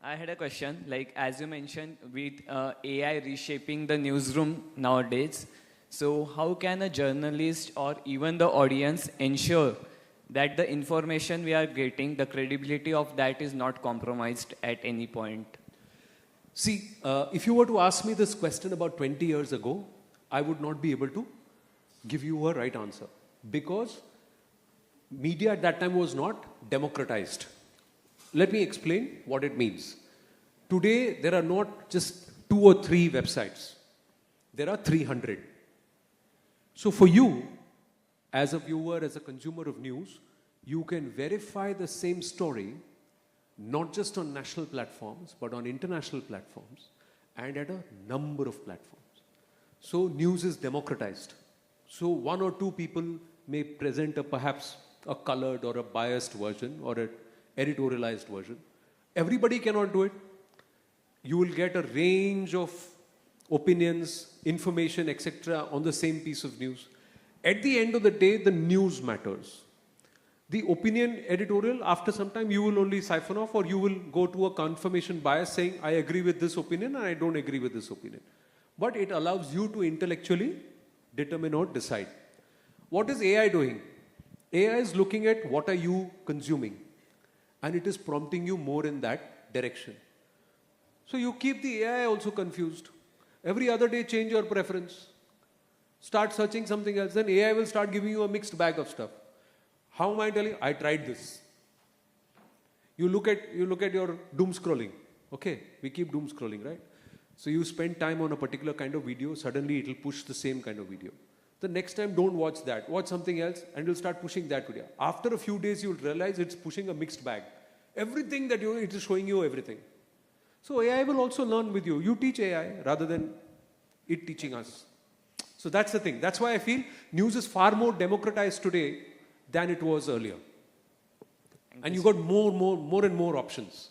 I had a question. Like, as you mentioned, with AI reshaping the newsroom nowadays, so how can a journalist or even the audience ensure that the information we are getting, the credibility of that is not compromised at any point? See, if you were to ask me this question about 20 years ago, I would not be able to give you a right answer. Because media at that time was not democratized. Let me explain what it means. Today, there are not just 2 or 3 websites. There are 300. So for you, as a viewer, as a consumer of news, you can verify the same story, not just on national platforms, but on international platforms, and at a number of platforms. So news is democratized. So 1 or 2 people may present perhaps a colored or a biased version or an editorialized version. Everybody cannot do it. You will get a range of opinions, information, etc. on the same piece of news. At the end of the day, the news matters. The opinion editorial, after some time, you will only siphon off, or you will go to a confirmation bias saying, I agree with this opinion and I don't agree with this opinion. But it allows you to intellectually determine or decide. What is AI doing? AI is looking at what are you consuming, and it is prompting you more in that direction. So you keep the AI also confused. Every other day, change your preference. Start searching something else. Then AI will start giving you a mixed bag of stuff. How am I telling? I tried this. You look at your doom scrolling. Okay, we keep doom scrolling, right? So you spend time on a particular kind of video. Suddenly, it will push the same kind of video. The next time, don't watch that. Watch something else, and it'll start pushing that video. After a few days, you'll realize it's pushing a mixed bag. Everything that it is showing you everything. So AI will also learn with you. You teach AI rather than it teaching us. So that's the thing. That's why I feel news is far more democratized today than it was earlier. And you got more and more options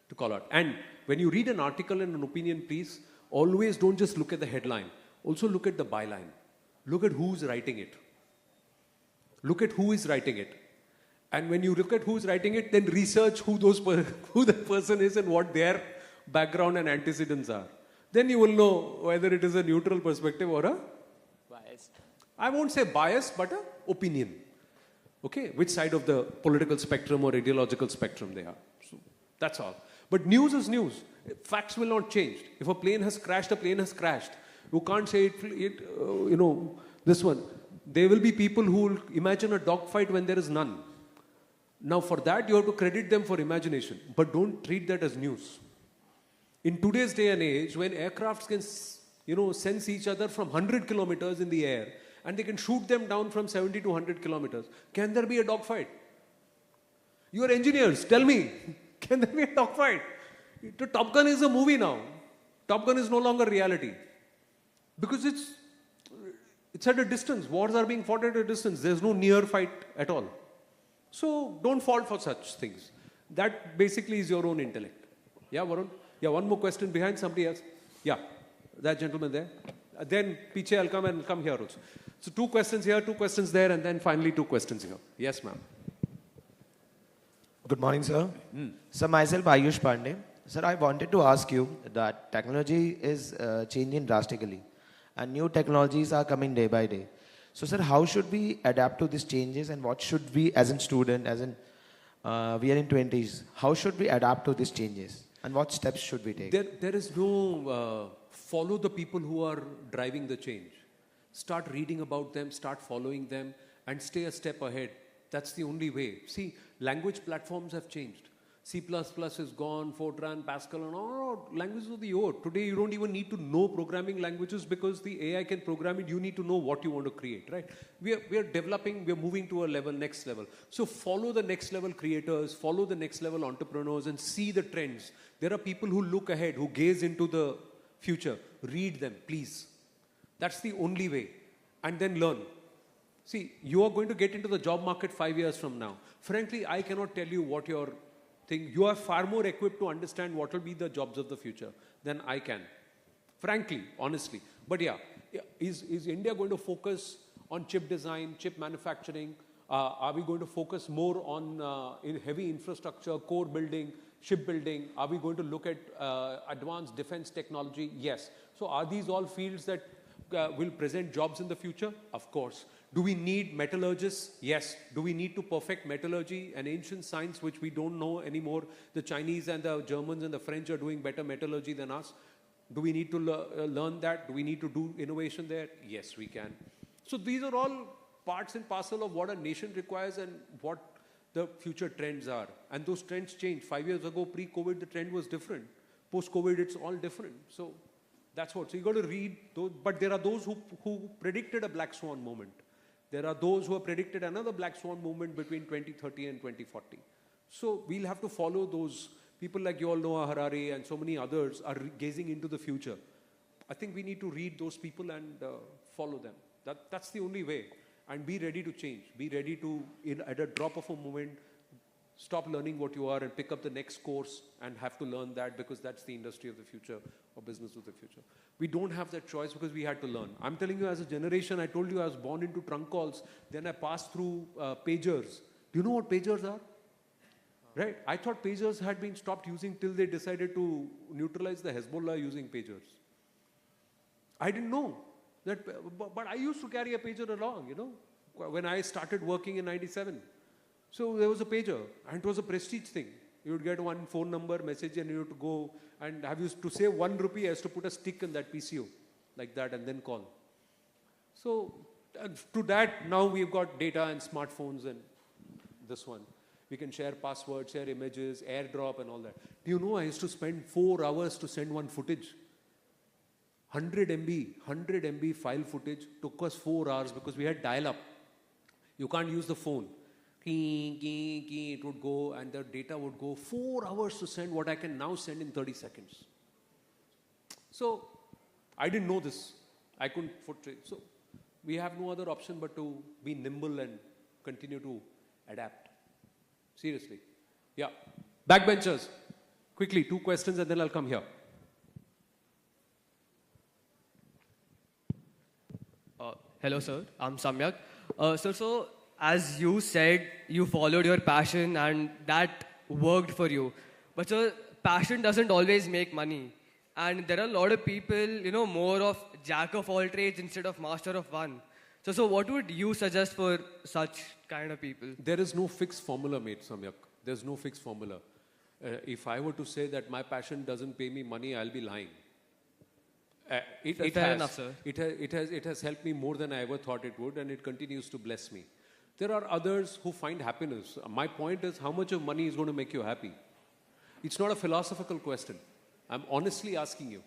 to call out. And when you read an article and an opinion piece, always don't just look at the headline. Also look at the byline. Look at who's writing it. Look at who is writing it. And when you look at who's writing it, then research who the person is and what their background and antecedents are. Then you will know whether it is a neutral perspective or a biased. I won't say biased, but an opinion. Okay, which side of the political spectrum or ideological spectrum they are. So that's all. But news is news. Facts will not change. If a plane has crashed, a plane has crashed. You can't say this one. There will be people who will imagine a dogfight when there is none. Now for that, you have to credit them for imagination. But don't treat that as news. In today's day and age, when aircrafts can, sense each other from 100 kilometers in the air, and they can shoot them down from 70 to 100 kilometers, can there be a dogfight? You are engineers, tell me, can there be a dogfight? Top Gun is a movie now. Top Gun is no longer reality. Because it's at a distance. Wars are being fought at a distance. There's no near fight at all. So don't fall for such things. That basically is your own intellect. Yeah, Varun? Yeah, one more question behind somebody else. Yeah, that gentleman there. Then Piche, I'll come here also. So 2 questions here, 2 questions there, and then finally 2 questions here. Yes, ma'am. Good morning, sir. Sir, myself Ayush Pandey. Sir, I wanted to ask you that technology is changing drastically and new technologies are coming day by day. So, sir, how should we adapt to these changes and what should we, as a student, we are in 20s, how should we adapt to these changes and what steps should we take? There is no follow the people who are driving the change. Start reading about them, start following them, and stay a step ahead. That's the only way. See, language platforms have changed. C++ is gone, Fortran, Pascal, and all languages of the old. Today, you don't even need to know programming languages because the AI can program it. You need to know what you want to create, right? We are developing, we are moving to a next level. So follow the next level creators, follow the next level entrepreneurs, and see the trends. There are people who look ahead, who gaze into the future. Read them, please. That's the only way. And then learn. See, you are going to get into the job market 5 years from now. Frankly, I cannot tell you what your thing. You are far more equipped to understand what will be the jobs of the future than I can. Frankly, honestly. But yeah, is India going to focus on chip design, chip manufacturing? Are we going to focus more on in heavy infrastructure, core building, shipbuilding? Are we going to look at advanced defense technology? Yes. So are these all fields that will present jobs in the future? Of course. Do we need metallurgists? Yes. Do we need to perfect metallurgy, an ancient science which we don't know anymore? The Chinese and the Germans and the French are doing better metallurgy than us. Do we need to learn that? Do we need to do innovation there? Yes, we can. So these are all parts and parcel of what a nation requires and what the future trends are. And those trends change. 5 years ago, pre-COVID, the trend was different. Post-COVID, it's all different. So that's what. So you got to read those. But there are those who predicted a black swan moment. There are those who have predicted another black swan movement between 2030 and 2040. So we'll have to follow those. People like you all Noah Harari and so many others are gazing into the future. I think we need to read those people and follow them. That's the only way. And be ready to change. Be ready to, at a drop of a moment, stop learning what you are and pick up the next course and have to learn that because that's the industry of the future or business of the future. We don't have that choice because we had to learn. I'm telling you, as a generation, I told you I was born into trunk calls. Then I passed through pagers. Do you know what pagers are? Right? I thought pagers had been stopped using till they decided to neutralize the Hezbollah using pagers. I didn't know. But I used to carry a pager along, when I started working in 97. So there was a pager, and it was a prestige thing. You would get one phone number, message, and you had to go and have used to save 1 rupee as to put a stick in that PCO, like that, and then call. So to that, now we've got data and smartphones and this one. We can share passwords, share images, airdrop and all that. Do you know I used to spend 4 hours to send one footage? 100 MB file footage took us 4 hours because we had dial-up. You can't use the phone. It would go and the data would go 4 hours to send what I can now send in 30 seconds. So I didn't know this. I couldn't foot trade. So we have no other option but to be nimble and continue to adapt. Seriously. Yeah. Backbenchers. Quickly, 2 questions and then I'll come here. Hello, sir. I'm Samyak. So as you said, you followed your passion and that worked for you. But sir, passion doesn't always make money. And there are a lot of people, more of jack of all trades instead of master of one. So what would you suggest for such kind of people? There is no fixed formula, mate, Samyak. There's no fixed formula. If I were to say that my passion doesn't pay me money, I'll be lying. Fair enough, sir. It has helped me more than I ever thought it would, and it continues to bless me. There are others who find happiness. My point is, how much of money is going to make you happy? It's not a philosophical question. I'm honestly asking you.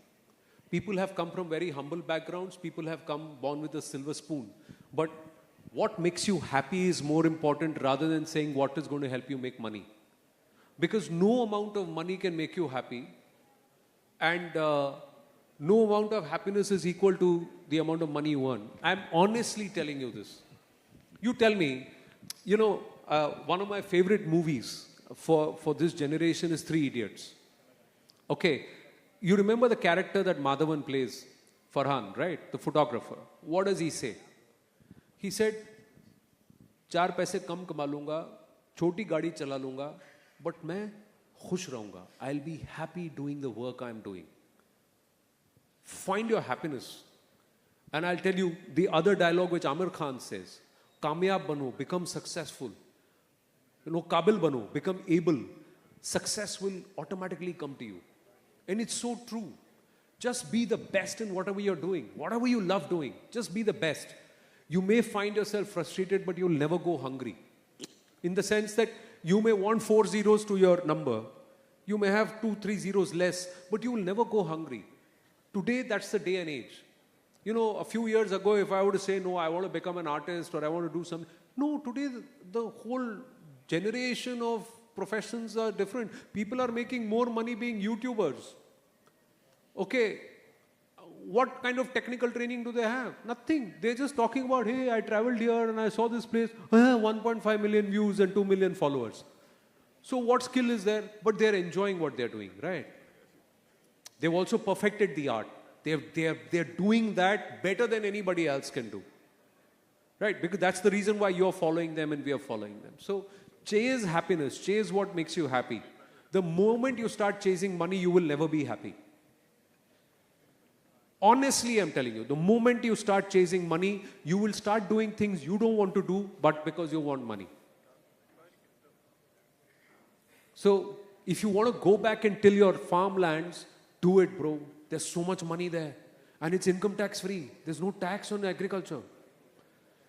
People have come from very humble backgrounds. People have come born with a silver spoon. But what makes you happy is more important rather than saying what is going to help you make money. Because no amount of money can make you happy, and no amount of happiness is equal to the amount of money you earn. I'm honestly telling you this. You tell me, one of my favorite movies for this generation is 3 Idiots. Okay, you remember the character that Madhavan plays, Farhan, right? The photographer. What does he say? He said, 4 पैसे कम कमा लूँगा, छोटी गाड़ी चला लूँगा, but मैं खुश रहूँगा. I'll be happy doing the work I'm doing. Find your happiness. And I'll tell you the other dialogue which Amir Khan says. Kamyab bano, become successful. Kabil bano, become able. Success will automatically come to you. And it's so true. Just be the best in whatever you're doing. Whatever you love doing, just be the best. You may find yourself frustrated, but you'll never go hungry. In the sense that you may want 4 zeros to your number. You may have 2-3 zeros less, but you will never go hungry. Today, that's the day and age. A few years ago, if I were to say, no, I want to become an artist or I want to do something. No, today, the whole generation of professions are different. People are making more money being YouTubers. Okay, what kind of technical training do they have? Nothing. They're just talking about, hey, I traveled here and I saw this place. 1.5 million views and 2 million followers. So what skill is there? But they're enjoying what they're doing, right? They've also perfected the art. They're doing that better than anybody else can do. Right? Because that's the reason why you're following them and we are following them. So chase happiness. Chase what makes you happy. The moment you start chasing money, you will never be happy. Honestly, I'm telling you, the moment you start chasing money, you will start doing things you don't want to do, but because you want money. So if you want to go back and till your farmlands, do it, bro. There's so much money there. And it's income tax free. There's no tax on agriculture.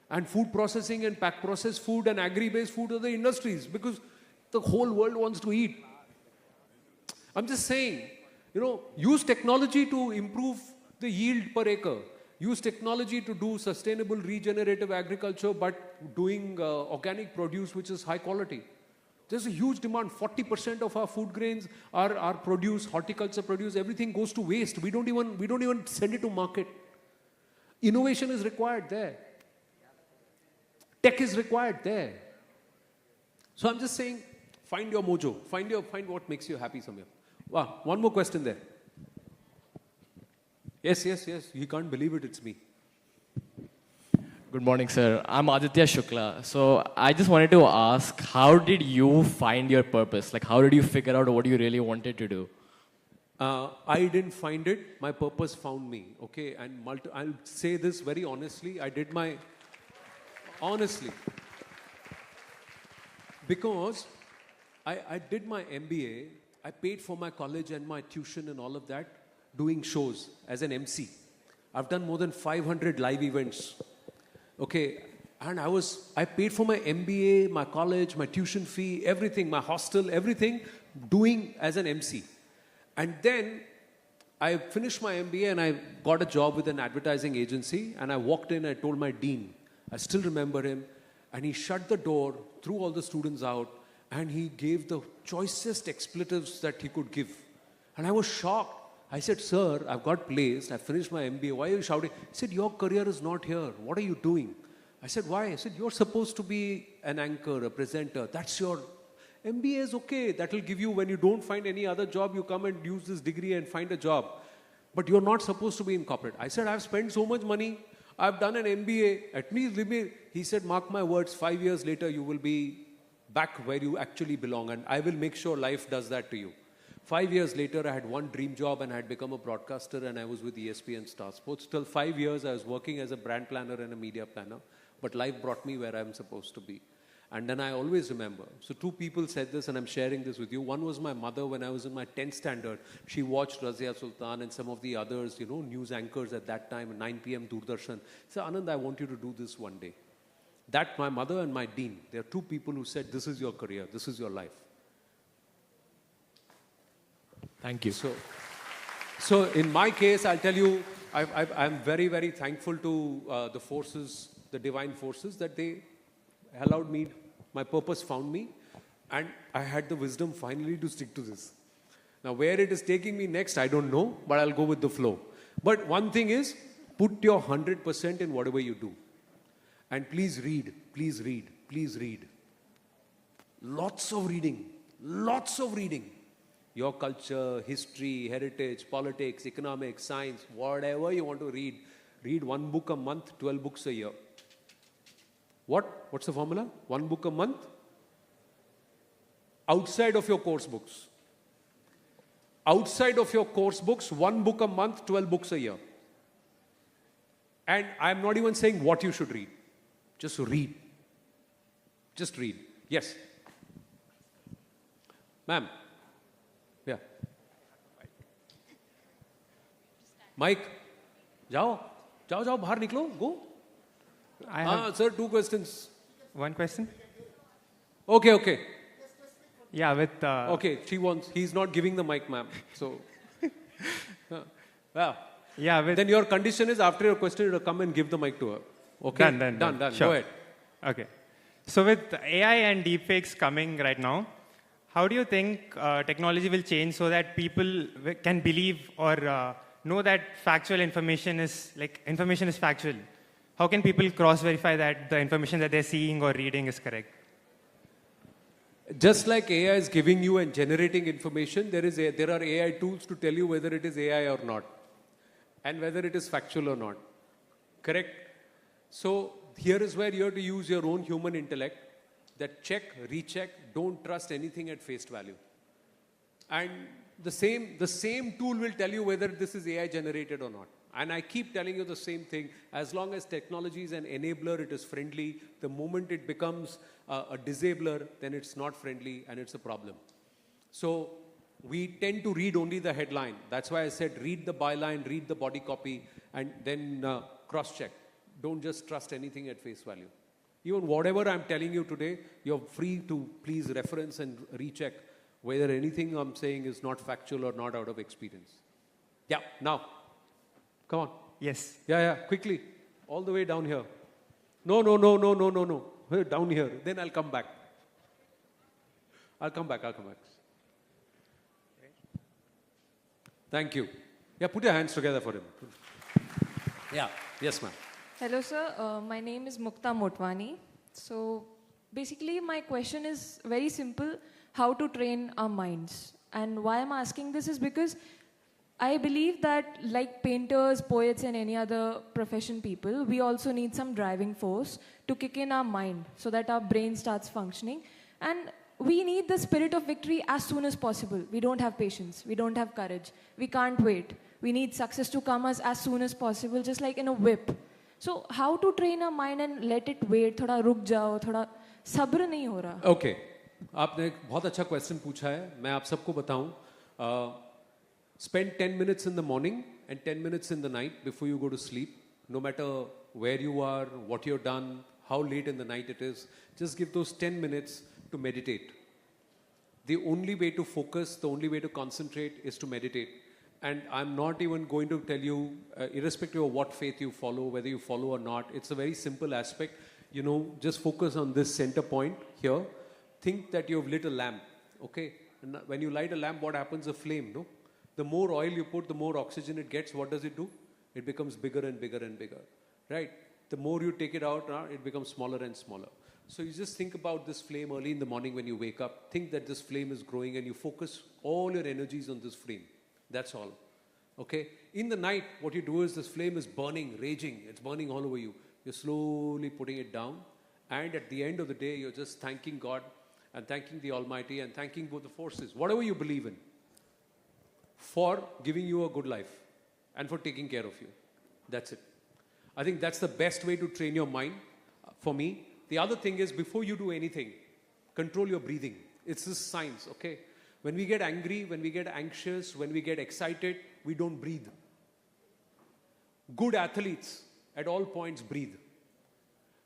And food processing and pack processed food and agri-based food are the industries because the whole world wants to eat. I'm just saying, use technology to improve the yield per acre. Use technology to do sustainable regenerative agriculture, but doing organic produce which is high quality. There's a huge demand. 40% of our food grains are produce, horticulture produce, everything goes to waste. We don't even send it to market. Innovation is required there. Tech is required there. So I'm just saying, find your mojo. Find what makes you happy somewhere. Wow, one more question there. Yes. You can't believe it, it's me. Good morning, sir. I'm Aditya Shukla. So I just wanted to ask, how did you find your purpose? Like, how did you figure out what you really wanted to do? I didn't find it. My purpose found me. Okay, and I'll say this very honestly. Honestly. Because I did my MBA. I paid for my college and my tuition and all of that, doing shows as an MC. I've done more than 500 live events. Okay, and I paid for my MBA, my college, my tuition fee, everything, my hostel, everything, doing as an MC. And then I finished my MBA and I got a job with an advertising agency and I walked in, I told my dean, I still remember him, And he shut the door, threw all the students out, and he gave the choicest expletives that he could give. And I was shocked. I said, sir, I've got placed, I finished my MBA, why are you shouting? He said, your career is not here. What are you doing? I said, why? I said, you're supposed to be an anchor, a presenter. That's your MBA is okay. That will give you, when you don't find any other job, you come and use this degree and find a job. But you're not supposed to be in corporate. I said, I've spent so much money. I've done an MBA. At least leave me. He said, mark my words, 5 years later, you will be back where you actually belong. And I will make sure life does that to you. 5 years later, I had one dream job and I had become a broadcaster and I was with ESPN Star Sports. Till 5 years, I was working as a brand planner and a media planner. But life brought me where I'm supposed to be. And then I always remember. So 2 people said this and I'm sharing this with you. One was my mother when I was in my 10th standard. She watched Razia Sultan and some of the others, news anchors at that time, at 9 p.m. Doordarshan. She said, Anand, I want you to do this one day. That, my mother and my dean, there are 2 people who said, this is your career, this is your life. Thank you. So in my case, I'll tell you, I'm very, very thankful to the forces, the divine forces, that they allowed me, my purpose found me, and I had the wisdom finally to stick to this. Now, where it is taking me next, I don't know, but I'll go with the flow. But one thing is, put your 100% in whatever you do. And please read, please read, please read. Lots of reading, lots of reading. Your culture, history, heritage, politics, economics, science, whatever you want to read. Read 1 book a month, 12 books a year. What's the formula? 1 book a month? Outside of your course books. Outside of your course books, 1 book a month, 12 books a year. And I'm not even saying what you should read. Just read. Just read. Yes. Ma'am. Yeah. Mike. Jao, bahar niklo. Go. Sir, 2 questions. 1 question? Okay. Yeah, with... Okay, he's not giving the mic, ma'am. So, then your condition is after your question, you'll come and give the mic to her. Okay? Done. Sure. Go ahead. Okay. So with AI and deepfakes coming right now, how do you think technology will change so that people can believe or know that factual information is factual? How can people cross-verify that the information that they're seeing or reading is correct? Just like AI is giving you and generating information, there are AI tools to tell you whether it is AI or not, and whether it is factual or not. Correct? So here is where you have to use your own human intellect, that check, recheck, don't trust anything at face value. And the same tool will tell you whether this is AI generated or not. And I keep telling you the same thing. As long as technology is an enabler, it is friendly. The moment it becomes a disabler, then it's not friendly and it's a problem. So we tend to read only the headline. That's why I said read the byline, read the body copy, and then cross-check. Don't just trust anything at face value. Even whatever I'm telling you today, you're free to please reference and recheck whether anything I'm saying is not factual or not out of experience. Yeah, now. Come on. Yes. Yeah, quickly. All the way down here. No. Down here. Then I'll come back. I'll come back. Thank you. Yeah, put your hands together for him. Yeah. Yes, ma'am. Hello, sir. My name is Mukta Motwani. So, basically, my question is very simple. How to train our minds? And why I'm asking this is because I believe that like painters, poets, and any other profession people, we also need some driving force to kick in our mind so that our brain starts functioning. And we need the spirit of victory as soon as possible. We don't have patience. We don't have courage. We can't wait. We need success to come as soon as possible, just like in a whip. So how to train our mind and let it wait? थोड़ा रुक जाओ, थोड़ा सब्र नहीं हो रहा. Okay. आपने एक बहुत अच्छा क्वेश्चन पूछा है. मैं आप सबको बताऊं. Spend 10 minutes in the morning and 10 minutes in the night before you go to sleep. No matter where you are, what you've done, how late in the night it is, just give those 10 minutes to meditate. The only way to focus, the only way to concentrate is to meditate. And I'm not even going to tell you, irrespective of what faith you follow, whether you follow or not, it's a very simple aspect. just focus on this center point here. Think that you've lit a lamp, okay? And when you light a lamp, what happens? A flame, no? The more oil you put, the more oxygen it gets. What does it do? It becomes bigger and bigger and bigger, right? The more you take it out, it becomes smaller and smaller. So you just think about this flame early in the morning when you wake up. Think that this flame is growing and you focus all your energies on this flame. That's all, okay? In the night, what you do is this flame is burning, raging. It's burning all over you. You're slowly putting it down. And at the end of the day, you're just thanking God and thanking the Almighty and thanking both the forces, whatever you believe in, for giving you a good life and for taking care of you. That's it. I think that's the best way to train your mind for me. The other thing is, before you do anything, control your breathing. It's this science, okay? When we get angry, when we get anxious, when we get excited, we don't breathe. Good athletes at all points breathe.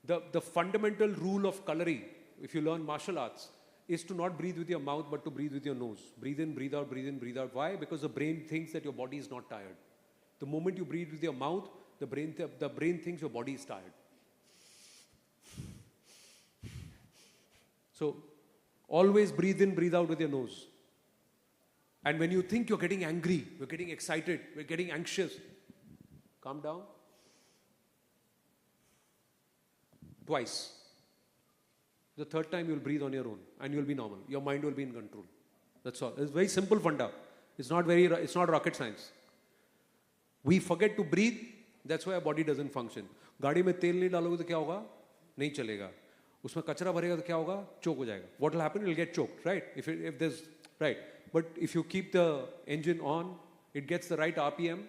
The fundamental rule of Kalari, if you learn martial arts, is to not breathe with your mouth, but to breathe with your nose. Breathe in, breathe out, breathe in, breathe out. Why? Because the brain thinks that your body is not tired. The moment you breathe with your mouth, the brain thinks your body is tired. So, always breathe in, breathe out with your nose. And when you think you're getting angry, you're getting excited, you're getting anxious, calm down. Twice. The third time you'll breathe on your own and you'll be normal. Your mind will be in control. That's all. It's very simple funda. It's not rocket science. We forget to breathe. That's why our body doesn't function. गाड़ी में तेल नहीं डालोगे तो क्या होगा? नहीं चलेगा. उसमें कचरा भरेगा तो क्या होगा? Choke हो जाएगा. What will happen? You'll get choked, right? If there's right. But if you keep the engine on, it gets the right RPM,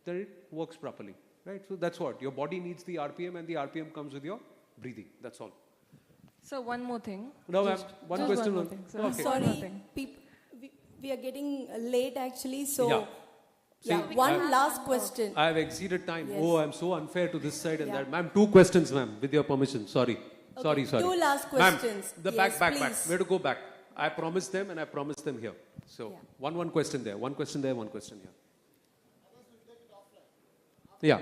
then it works properly, right? So that's what your body needs, the RPM, and the RPM comes with your breathing. That's all. So one more thing. No, ma'am. One question. One more thing. Okay. Sorry, we are getting late actually, so Yeah. See, one last question. I have exceeded time. Yes. Oh, I'm so unfair to this side and that. Ma'am, 2 questions, ma'am, with your permission. Sorry. Okay, Sorry. 2 last questions. Ma'am, the Yes, back. please. We have to go back. I promised them and I promised them here. So, one question there, one question there, one question here. Yeah,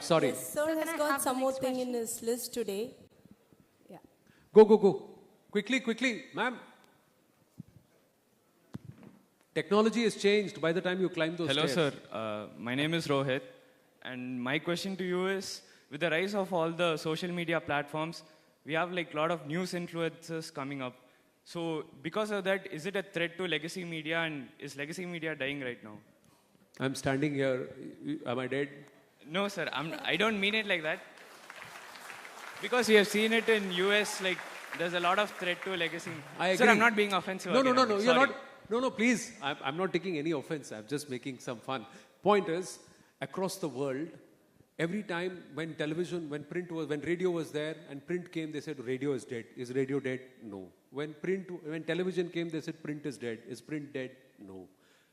sorry. Yes, sir has got some more thing in his list today. Yeah. Go. Quickly, ma'am. Technology has changed by the time you climb those Hello, stairs. sir. My name is Rohit. And my question to you is, with the rise of all the social media platforms, we have like a lot of news influencers coming up. So because of that, is it a threat to legacy media, and is legacy media dying right now? I'm standing here. Am I dead? No, sir. I don't mean it like that. Because we have seen it in US, like there's a lot of threat to legacy. I agree. Sir, I'm not being offensive. No, again. you're Sorry. not. No, please. I'm not taking any offense. I'm just making some fun. Point is, across the world, every time when radio was there and print came, they said radio is dead. Is radio dead? No. When television came, they said print is dead. Is print dead? No.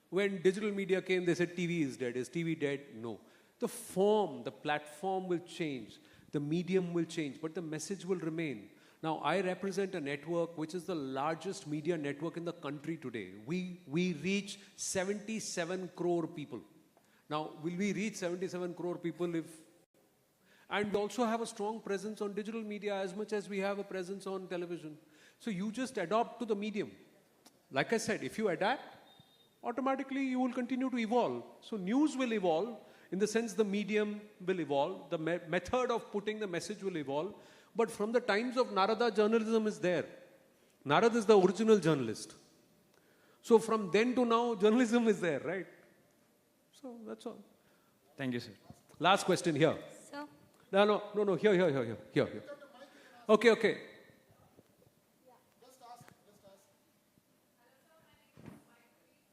When digital media came, they said TV is dead. Is TV dead? No. The form, the platform will change. The medium will change, but the message will remain. Now, I represent a network which is the largest media network in the country today. We reach 77 crore people. Now, will we reach 77 crore people if... And also have a strong presence on digital media as much as we have a presence on television. So you just adopt to the medium. Like I said, if you adapt, automatically you will continue to evolve. So news will evolve in the sense the medium will evolve. The method of putting the message will evolve. But from the times of Narada, journalism is there. Narada is the original journalist. So from then to now, journalism is there, right? So that's all. Thank you, sir. Last question here. Sir? No. Here. Okay.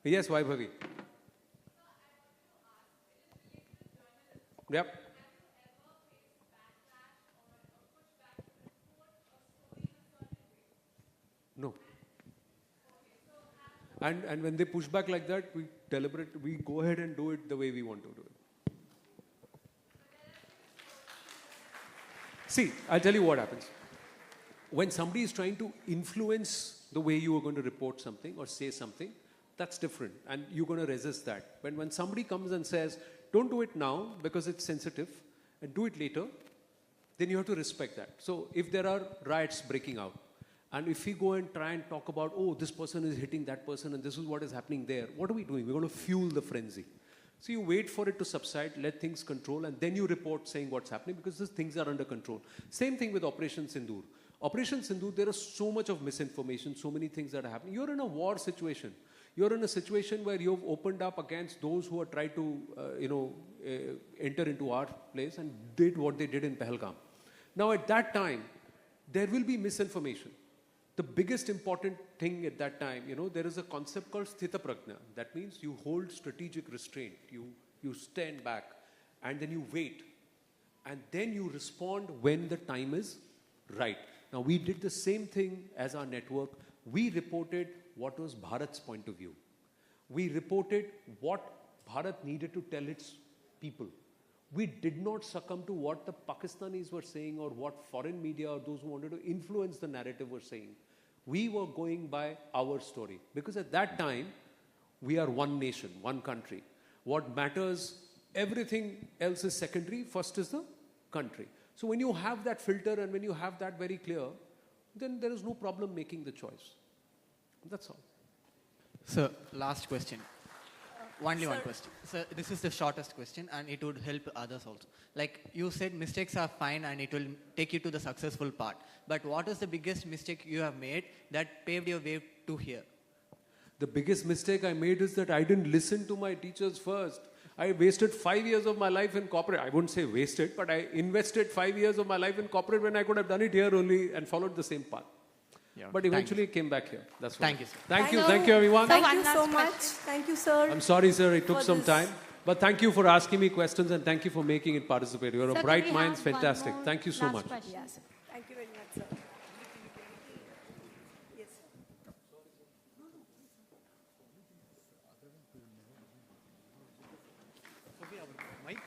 Yes, Vaibhavi. Yep. No. And when they push back like that, we go ahead and do it the way we want to do it. See, I'll tell you what happens. When somebody is trying to influence the way you are going to report something or say something, that's different. And you're going to resist that. When somebody comes and says, don't do it now because it's sensitive, and do it later, then you have to respect that. So if there are riots breaking out, and if we go and try and talk about, oh, this person is hitting that person and this is what is happening there, what are we doing? We're going to fuel the frenzy. So you wait for it to subside, let things control, and then you report saying what's happening because these things are under control. Same thing with Operation Sindoor. Operation Sindoor, there is so much of misinformation, so many things that are happening. You're in a war situation. You're in a situation where you've opened up against those who are trying to, enter into our place and did what they did in Pahalgam. Now at that time, there will be misinformation. The biggest important thing at that time, there is a concept called sthita prajna. That means you hold strategic restraint. You stand back and then you wait. And then you respond when the time is right. Now we did the same thing as our network. We reported what was Bharat's point of view. We reported what Bharat needed to tell its people. We did not succumb to what the Pakistanis were saying or what foreign media or those who wanted to influence the narrative were saying. We were going by our story. Because at that time, we are one nation, one country. What matters, everything else is secondary. First is the country. So when you have that filter and when you have that very clear, then there is no problem making the choice. That's all. Sir, last question. Only one question. Sir, this is the shortest question and it would help others also. Like you said, mistakes are fine and it will take you to the successful part. But what is the biggest mistake you have made that paved your way to here? The biggest mistake I made is that I didn't listen to my teachers first. I wasted 5 years of my life in corporate. I wouldn't say wasted, but I invested 5 years of my life in corporate when I could have done it here only and followed the same path. Yeah. But eventually it came back here. That's why. Thank you, sir. Thank you everyone. Thank you so much. Thank you, sir. I'm sorry, sir, it took for some this. time. But thank you for asking me questions and thank you for making it participate. You're Sir, a bright can we mind, have one fantastic. more Thank you so last much. question? Yes. Thank you very much, sir. Yes. Mic